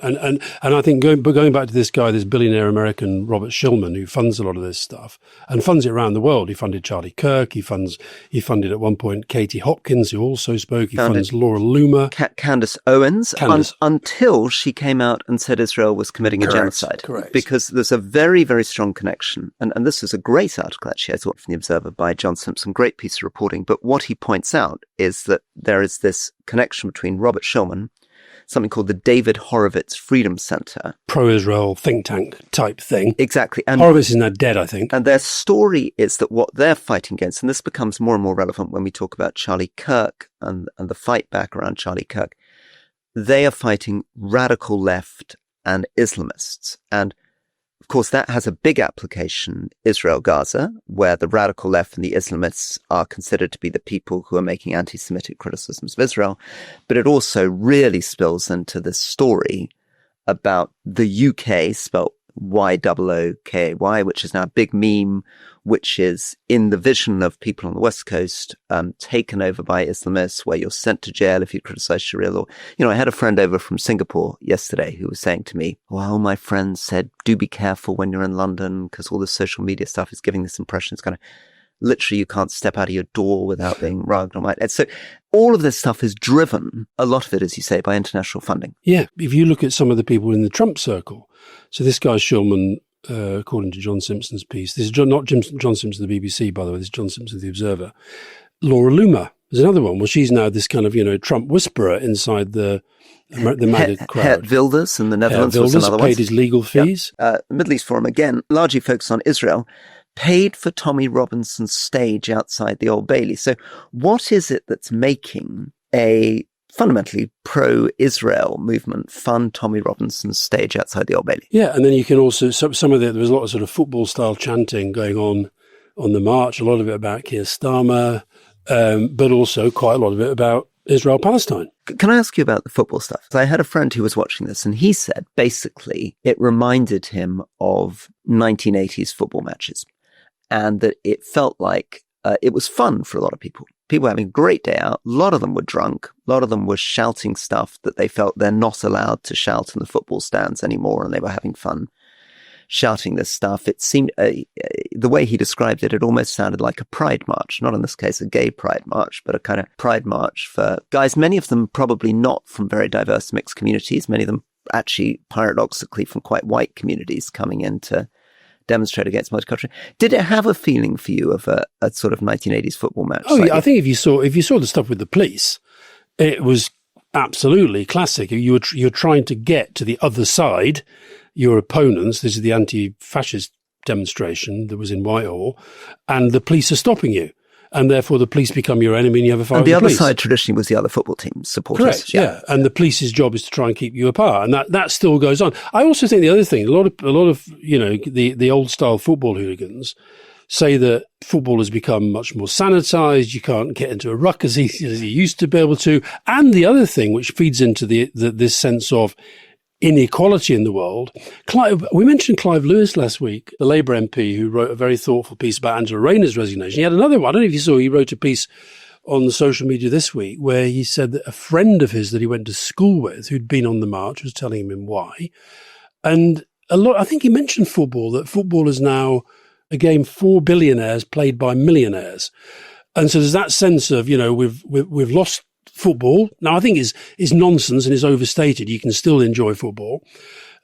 And I think going back to this guy, this billionaire American Robert Shillman, who funds a lot of this stuff and funds it around the world. He funded Charlie Kirk. He funded at one point Katie Hopkins, who also spoke. He funds Laura Loomer. Candace Owens. Until she came out and said Israel was committing a genocide. Correct. Because there's a very, very strong connection. And this is a great article, actually, I thought, from The Observer by John Simpson. Great piece of reporting. But what he points out is that there is this connection between Robert Shillman, something called the David Horowitz Freedom Center. Pro-Israel think tank type thing. Exactly. And Horowitz is now dead, I think. And their story is that what they're fighting against, and this becomes more and more relevant when we talk about Charlie Kirk and the fight back around Charlie Kirk, they are fighting radical left and Islamists. And of course, that has a big application, Israel-Gaza, where the radical left and the Islamists are considered to be the people who are making anti-Semitic criticisms of Israel. But it also really spills into this story about the UK, spelt Y-O-O-K-Y, which is now a big meme, which is in the vision of people on the West Coast, taken over by Islamists, where you're sent to jail if you criticize Sharia law. You know, I had a friend over from Singapore yesterday who was saying to me, well, my friend said, do be careful when you're in London because all the social media stuff is giving this impression. It's kind of literally you can't step out of your door without being rugged on my head. So all of this stuff is driven, a lot of it, as you say, by international funding. Yeah. If you look at some of the people in the Trump circle, so this guy Shillman, according to John Simpson's piece, this is not John Simpson of the BBC, by the way, this is John Simpson of the Observer. Laura Loomer is another one. Well, she's now this kind of, Trump whisperer inside the MAGA crowd. Geert Wilders in the Netherlands was another one. Paid his legal fees. Yep. Middle East Forum, again, largely focused on Israel, paid for Tommy Robinson's stage outside the Old Bailey. So what is it that's making a fundamentally pro-Israel movement fund Tommy Robinson's stage outside the Old Bailey? Yeah, and then you can also, there was a lot of sort of football-style chanting going on the march, a lot of it about Keir Starmer, but also quite a lot of it about Israel-Palestine. Can I ask you about the football stuff? I had a friend who was watching this, and he said, basically, it reminded him of 1980s football matches, and that it felt like it was fun for a lot of people. People were having a great day out. A lot of them were drunk. A lot of them were shouting stuff that they felt they're not allowed to shout in the football stands anymore, and they were having fun shouting this stuff. It seemed, the way he described it, it almost sounded like a pride march, not in this case a gay pride march, but a kind of pride march for guys, many of them probably not from very diverse mixed communities, many of them actually paradoxically from quite white communities coming in to demonstrate against multicultural. Did it have a feeling for you of a sort of 1980s football match? Oh, yeah. I think if you saw the stuff with the police, it was absolutely classic. You're trying to get to the other side, your opponents. This is the anti-fascist demonstration that was in Whitehall, and the police are stopping you. And therefore, the police become your enemy, and you have a fight with the police. And the other side traditionally was the other football team supporters. Correct, yeah. And the police's job is to try and keep you apart, and that still goes on. I also think the other thing, a lot of the old style football hooligans say that football has become much more sanitized. You can't get into a ruck as easy as you used to be able to. And the other thing, which feeds into this sense of inequality in the world. We mentioned Clive Lewis last week, the Labour MP who wrote a very thoughtful piece about Angela Rayner's resignation. He had another one. I don't know if you saw, he wrote a piece on the social media this week where he said that a friend of his that he went to school with, who'd been on the march, was telling him why. And I think he mentioned football, that football is now a game for billionaires played by millionaires. And so there's that sense of, we've lost football. Now, I think is nonsense and is overstated. You can still enjoy football,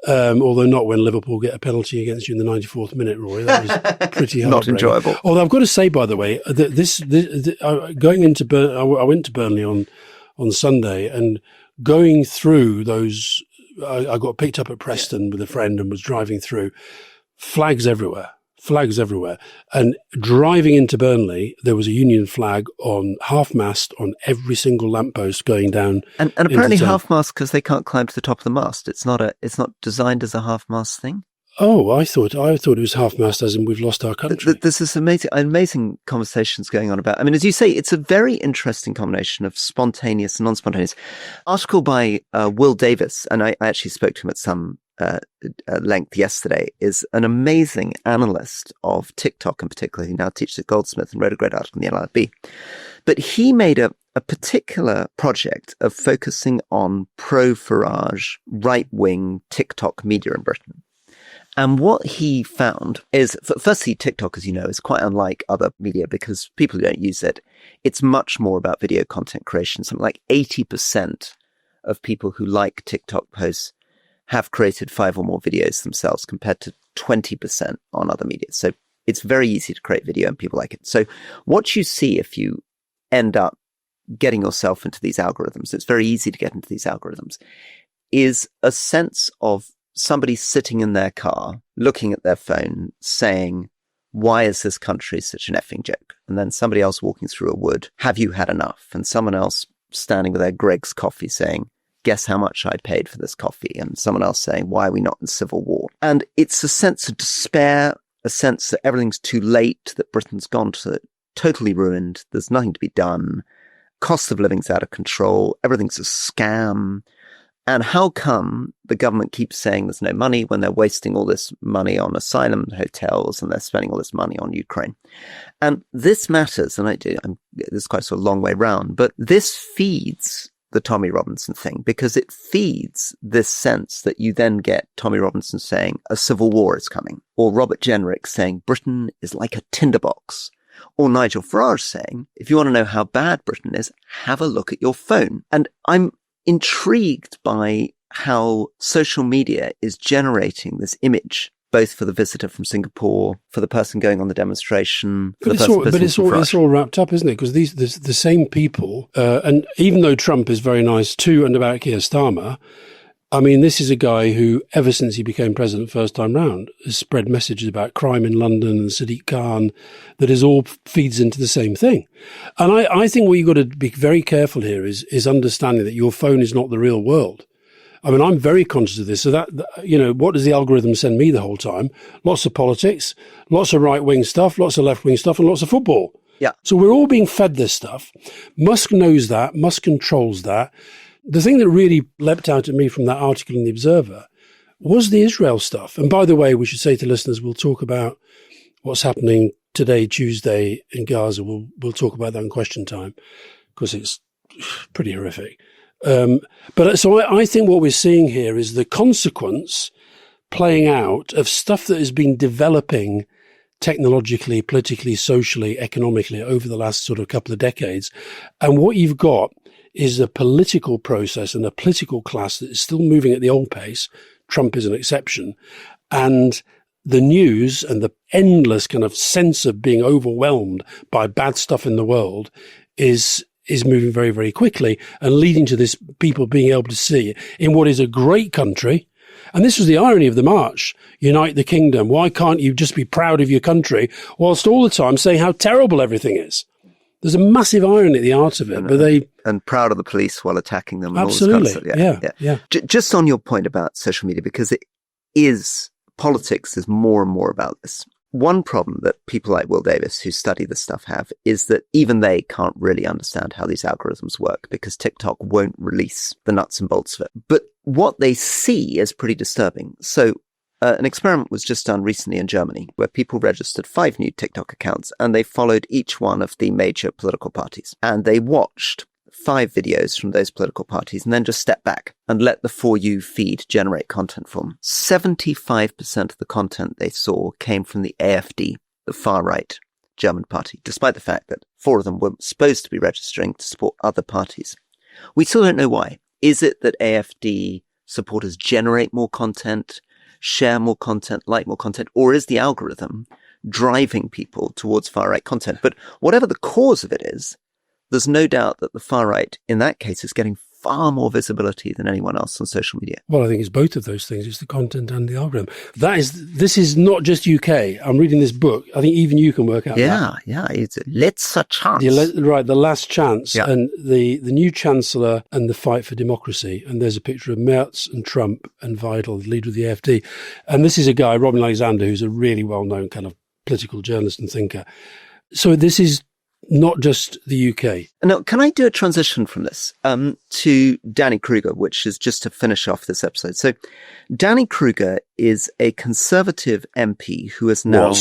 although not when Liverpool get a penalty against you in the 94th minute, Rory. That was pretty hard. Not enjoyable. Although I've got to say, by the way, that I went to Burnley on Sunday, and going through those, I got picked up at Preston with a friend and was driving through, flags everywhere. And driving into Burnley, there was a Union flag on half-mast on every single lamppost going down. And apparently half-mast because they can't climb to the top of the mast. It's not designed as a half-mast thing. Oh, I thought it was half-mast as in we've lost our country. There's this amazing conversations going on about, I mean, as you say, it's a very interesting combination of spontaneous and non-spontaneous. Article by Will Davis, and I actually spoke to him at some length yesterday, is an amazing analyst of TikTok in particular. He now teaches at Goldsmith and wrote a great article in the LRB. But he made a particular project of focusing on pro-Farage, right-wing TikTok media in Britain. And what he found is, firstly, TikTok, as you know, is quite unlike other media because people who don't use it, it's much more about video content creation. Something like 80% of people who like TikTok posts have created 5 or more videos themselves compared to 20% on other media. So it's very easy to create video and people like it. So what you see if you end up getting yourself into these algorithms, it's very easy to get into these algorithms, is a sense of somebody sitting in their car, looking at their phone, saying, why is this country such an effing joke? And then somebody else walking through a wood, have you had enough? And someone else standing with their Greg's coffee saying, guess how much I paid for this coffee? And someone else saying, why are we not in civil war? And it's a sense of despair, a sense that everything's too late, that Britain's gone to totally ruined, there's nothing to be done, cost of living's out of control, everything's a scam. And how come the government keeps saying there's no money when they're wasting all this money on asylum hotels and they're spending all this money on Ukraine? And this matters, and this is quite a long way round, but this feeds the Tommy Robinson thing because it feeds this sense that you then get Tommy Robinson saying a civil war is coming, or Robert Jenrick saying Britain is like a tinderbox, or Nigel Farage saying, if you want to know how bad Britain is, have a look at your phone. And I'm intrigued by how social media is generating this image, both for the visitor from Singapore, for the person going on the demonstration, for it's all wrapped up, isn't it? Because the same people, and even though Trump is very nice to and about Keir Starmer, I mean, this is a guy who, ever since he became president first time round, has spread messages about crime in London and Sadiq Khan that is all feeds into the same thing. And I think what you've got to be very careful here is understanding that your phone is not the real world. I mean, I'm very conscious of this. So that, what does the algorithm send me the whole time? Lots of politics, lots of right-wing stuff, lots of left-wing stuff, and lots of football. Yeah. So we're all being fed this stuff. Musk knows that. Musk controls that. The thing that really leapt out at me from that article in The Observer was the Israel stuff. And by the way, we should say to listeners, we'll talk about what's happening today, Tuesday, in Gaza. We'll talk about that in Question Time because it's pretty horrific. But so I think what we're seeing here is the consequence playing out of stuff that has been developing technologically, politically, socially, economically over the last sort of couple of decades. And what you've got is a political process and a political class that is still moving at the old pace. Trump is an exception. And the news and the endless kind of sense of being overwhelmed by bad stuff in the world is moving very, very quickly and leading to this people being able to see in what is a great country. And this was the irony of the march, Unite the Kingdom. Why can't you just be proud of your country whilst all the time saying how terrible everything is? There's a massive irony at the art of it, and proud of the police while attacking them. Absolutely. And all this kind of stuff. Yeah. Just on your point about social media, because politics is more and more about this. One problem that people like Will Davis who study this stuff have is that even they can't really understand how these algorithms work because TikTok won't release the nuts and bolts of it. But what they see is pretty disturbing. So an experiment was just done recently in Germany where people registered 5 new TikTok accounts and they followed each one of the major political parties. And they watched 5 videos from those political parties and then just stepped back and let the For You feed generate content for them. 75% of the content they saw came from the AfD, the far-right German party, despite the fact that 4 of them were supposed to be registering to support other parties. We still don't know why. Is it that AfD supporters generate more content, share more content, like more content, or is the algorithm driving people towards far-right content? But whatever the cause of it is, there's no doubt that the far-right, in that case, is getting far more visibility than anyone else on social media. Well, I think it's both of those things. It's the content and the algorithm. This is not just UK. I'm reading this book. I think even you can work out that. Yeah. It's Let's a Chance. The Last Chance. Yeah. And the new Chancellor and the fight for democracy. And there's a picture of Merz and Trump and Weidel, the leader of the AfD. And this is a guy, Robin Alexander, who's a really well-known kind of political journalist and thinker. So this is not just the UK. Now, can I do a transition from this to Danny Kruger, which is just to finish off this episode? So Danny Kruger is a Conservative MP who has now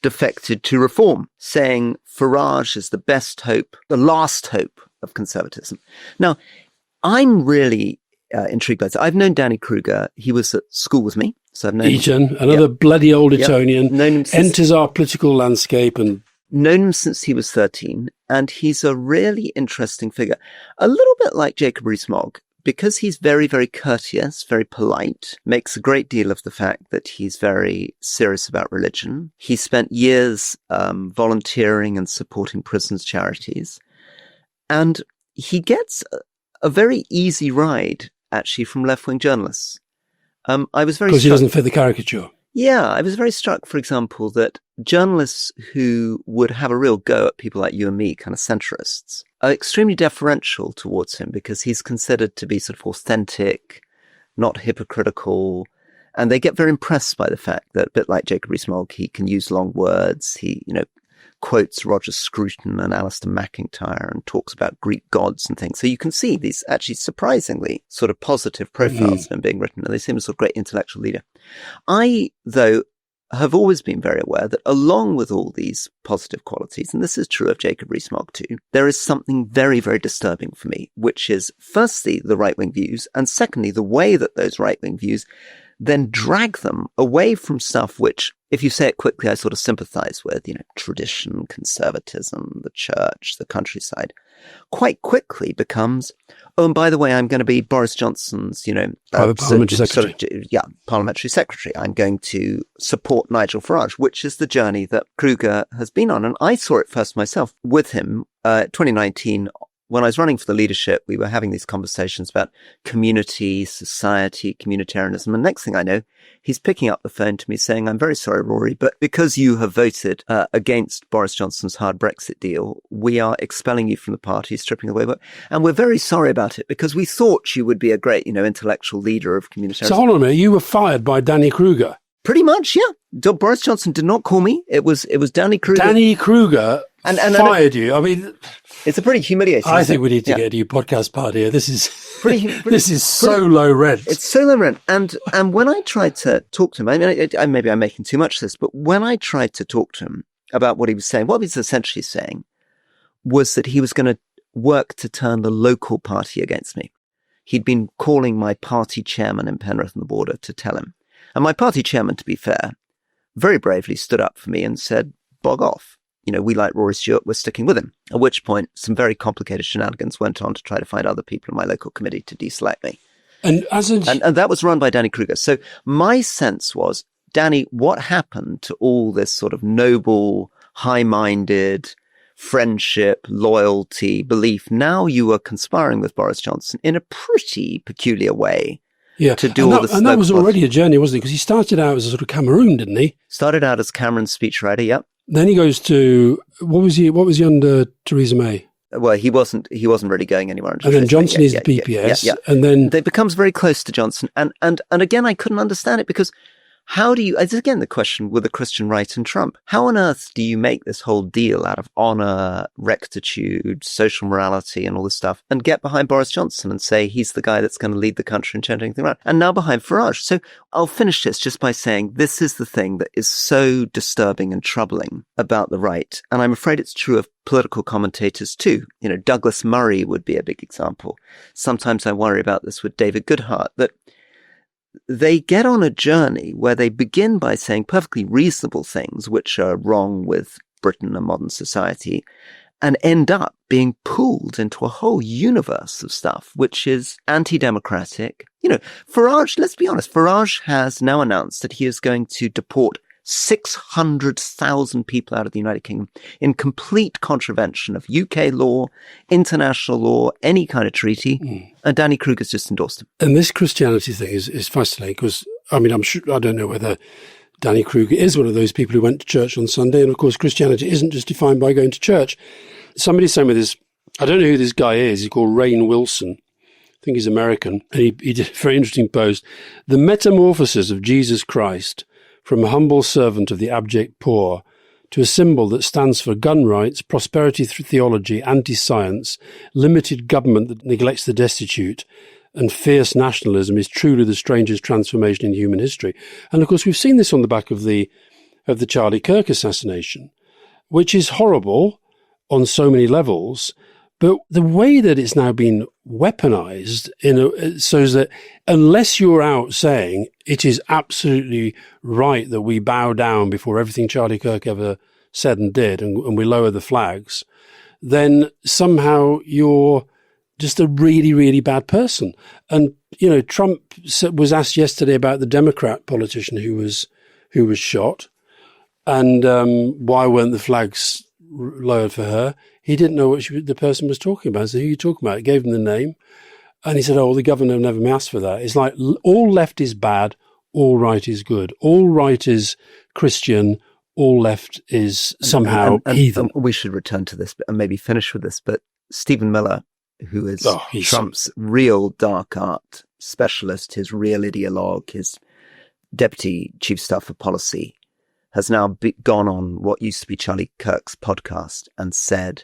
defected to Reform, saying Farage is the best hope, the last hope of conservatism. Now, I'm really intrigued by this. I've known Danny Kruger. He was at school with me. So I've known Eton, another bloody old Etonian, enters our political landscape and known him since he was 13, and he's a really interesting figure. A little bit like Jacob Rees-Mogg, because he's very, very courteous, very polite, makes a great deal of the fact that he's very serious about religion. He spent years volunteering and supporting prisons charities. And he gets a very easy ride, actually, from left-wing journalists. I was very because he doesn't fit the caricature. Yeah, I was very struck, for example, that journalists who would have a real go at people like you and me, kind of centrists, are extremely deferential towards him because he's considered to be sort of authentic, not hypocritical, and they get very impressed by the fact that, a bit like Jacob Rees-Mogg, he can use long words. He, quotes Roger Scruton and Alastair McIntyre and talks about Greek gods and things. So you can see these actually surprisingly sort of positive profiles of him being written, and they seem as a great intellectual leader. I, though, have always been very aware that along with all these positive qualities, and this is true of Jacob Rees-Mogg too, there is something very, very disturbing for me, which is firstly the right-wing views, and secondly the way that those right-wing views then drag them away from stuff which, if you say it quickly, I sort of sympathize with, tradition, conservatism, the church, the countryside, quite quickly becomes, oh, and by the way, I'm going to be Boris Johnson's, parliamentary secretary. Parliamentary secretary. I'm going to support Nigel Farage, which is the journey that Kruger has been on. And I saw it first myself with him, 2019. When I was running for the leadership, we were having these conversations about community, society, communitarianism. And next thing I know, he's picking up the phone to me saying, I'm very sorry, Rory, but because you have voted against Boris Johnson's hard Brexit deal, we are expelling you from the party, stripping away. And we're very sorry about it because we thought you would be a great, intellectual leader of communitarianism. So hold on a minute, you were fired by Danny Kruger? Pretty much, yeah. Boris Johnson did not call me. It was Danny Kruger. Danny Kruger fired you. I mean, it's a pretty humiliating. I think we need to get a new podcast part here. This is so low rent. It's so low rent. And when I tried to talk to him, I mean, maybe I'm making too much of this, but when I tried to talk to him about what he was saying, what he was essentially saying was that he was going to work to turn the local party against me. He'd been calling my party chairman in Penrith and the Border to tell him. And my party chairman, to be fair, very bravely stood up for me and said, bog off. We like Rory Stewart, we're sticking with him. At which point, some very complicated shenanigans went on to try to find other people in my local committee to deselect me. And that was run by Danny Kruger. So my sense was, Danny, what happened to all this sort of noble, high-minded friendship, loyalty, belief? Now you are conspiring with Boris Johnson in a pretty peculiar way. Yeah, to do all this. And that was already a journey, wasn't it? Because he started out as a sort of Cameroon, didn't he? Started out as Cameron's speechwriter, yep. Then he goes to, what was he under Theresa May? Well, he wasn't really going anywhere. And then Johnson is the BPS, and then they becomes very close to Johnson. And again, I couldn't understand it because how do you, it's again the question with the Christian right and Trump, how on earth do you make this whole deal out of honor, rectitude, social morality and all this stuff and get behind Boris Johnson and say he's the guy that's going to lead the country and change anything around? And now behind Farage. So I'll finish this just by saying this is the thing that is so disturbing and troubling about the right. And I'm afraid it's true of political commentators too. Douglas Murray would be a big example. Sometimes I worry about this with David Goodhart, that they get on a journey where they begin by saying perfectly reasonable things which are wrong with Britain and modern society and end up being pulled into a whole universe of stuff which is anti-democratic. Farage, let's be honest, Farage has now announced that he is going to deport 600,000 people out of the United Kingdom in complete contravention of UK law, international law, any kind of treaty. And Danny Kruger's just endorsed him. And this Christianity thing is fascinating because, I mean, I'm sure, I don't know whether Danny Kruger is one of those people who went to church on Sunday. And of course, Christianity isn't just defined by going to church. Somebody's saying with this, I don't know who this guy is. He's called Rainn Wilson. I think he's American. And he did a very interesting post. The metamorphosis of Jesus Christ from a humble servant of the abject poor to a symbol that stands for gun rights, prosperity theology, anti-science, limited government that neglects the destitute, and fierce nationalism is truly the strangest transformation in human history. And of course, we've seen this on the back of the Charlie Kirk assassination, which is horrible on so many levels. But the way that it's now been weaponized so that unless you're out saying it is absolutely right that we bow down before everything Charlie Kirk ever said and did, and we lower the flags, then somehow you're just a really, really bad person. And, you know, Trump was asked yesterday about the Democrat politician who was shot, and why weren't the flags lowered for her. He didn't know what the person was talking about. So who are you talking about? He gave him the name. And he said, oh, the governor never asked for that. It's like all left is bad, all right is good. All right is Christian, all left is somehow heathen. We should return to this and maybe finish with this. But Stephen Miller, who is Trump's real dark art specialist, his real ideologue, his deputy chief staff for policy, has now gone on what used to be Charlie Kirk's podcast and said,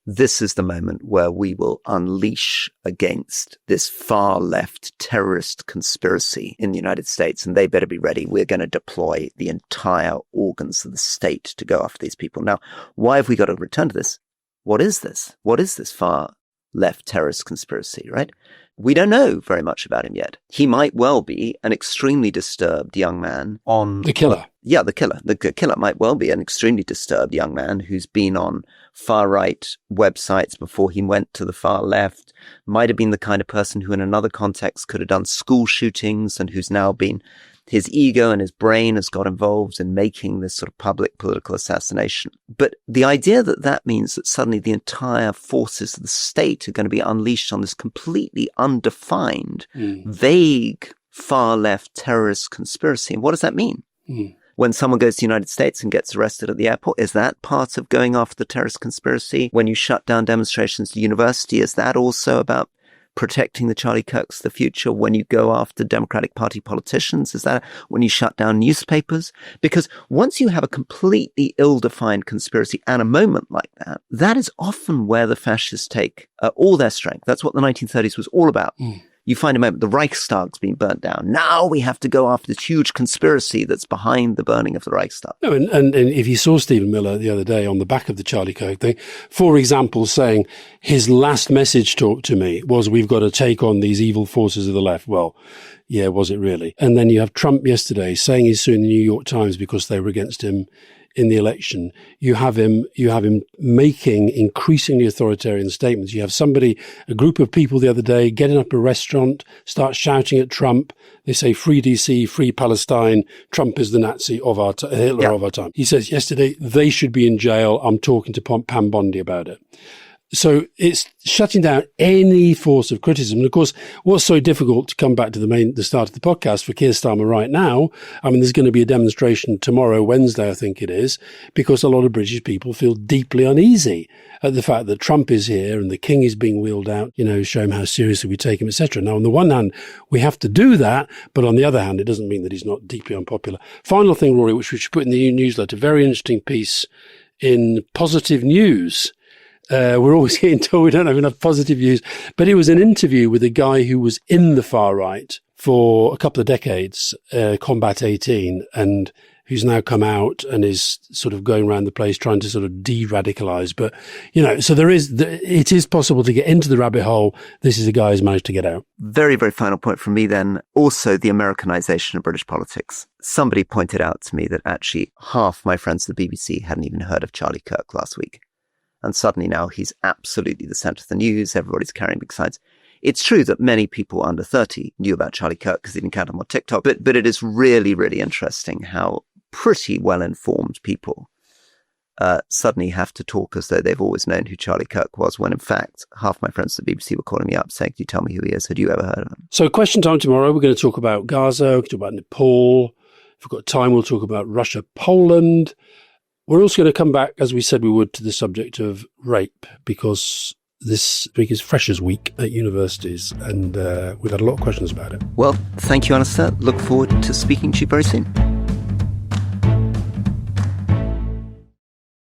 this is the moment where we will unleash against this far left terrorist conspiracy in the United States, and they better be ready. We're going to deploy the entire organs of the state to go after these people. Now, why have we got to return to this? What is this? What is this far left terrorist conspiracy, right? We don't know very much about him yet. He might well be an extremely disturbed young man on... The killer. Yeah, the killer. The killer might well be an extremely disturbed young man who's been on far-right websites before he went to the far left, might have been the kind of person who in another context could have done school shootings and who's now been... His ego and his brain has got involved in making this sort of public political assassination. But the idea that that means that suddenly the entire forces of the state are going to be unleashed on this completely undefined, vague, far-left terrorist conspiracy. And what does that mean? When someone goes to the United States and gets arrested at the airport, is that part of going after the terrorist conspiracy? When you shut down demonstrations at university, is that also about protecting the Charlie Kirks of the future? When you go after Democratic Party politicians, is that when you shut down newspapers? Because once you have a completely ill-defined conspiracy and a moment like that, that is often where the fascists take all their strength. That's what the 1930s was all about. You find a moment, the Reichstag's been burnt down. Now we have to go after this huge conspiracy that's behind the burning of the Reichstag. No, and if you saw Stephen Miller the other day on the back of the Charlie Kirk thing, for example, saying his last message to me was, we've got to take on these evil forces of the left. Well, yeah, was it really? And then you have Trump yesterday saying he's suing the New York Times because they were against him in the election. You have him making increasingly authoritarian statements. You have a group of people the other day getting up at a restaurant, start shouting at Trump. They say, free DC, free Palestine. Trump is the Nazi of our Hitler of our time. He says yesterday, they should be in jail. I'm talking to Pam Bondi about it. So it's shutting down any force of criticism. And of course, what's so difficult, to come back to the start of the podcast, for Keir Starmer right now, I mean, there's going to be a demonstration tomorrow, Wednesday, I think it is, because a lot of British people feel deeply uneasy at the fact that Trump is here and the king is being wheeled out, show him how seriously we take him, etc. Now, on the one hand, we have to do that, but on the other hand, it doesn't mean that he's not deeply unpopular. Final thing, Rory, which we should put in the newsletter, very interesting piece in Positive News. We're always getting told we don't have enough positive news, but it was an interview with a guy who was in the far right for a couple of decades, Combat 18, and who's now come out and is sort of going around the place trying to sort of de-radicalize. But, so it is possible to get into the rabbit hole. This is a guy who's managed to get out. Very, very final point from me then. Also, the Americanization of British politics. Somebody pointed out to me that actually half my friends at the BBC hadn't even heard of Charlie Kirk last week. And suddenly now he's absolutely the centre of the news. Everybody's carrying big signs. It's true that many people under 30 knew about Charlie Kirk because he didn't count him on TikTok. But it is really, really interesting how pretty well-informed people suddenly have to talk as though they've always known who Charlie Kirk was, when in fact half my friends at the BBC were calling me up saying, "Can you tell me who he is? Had you ever heard of him?" So question time tomorrow, we're going to talk about Gaza, we're going to talk about Nepal. If we've got time, we'll talk about Russia, Poland. We're also going to come back, as we said we would, to the subject of rape, because this week is Freshers' Week at universities, and we've had a lot of questions about it. Well, thank you, Alastair. Look forward to speaking to you very soon.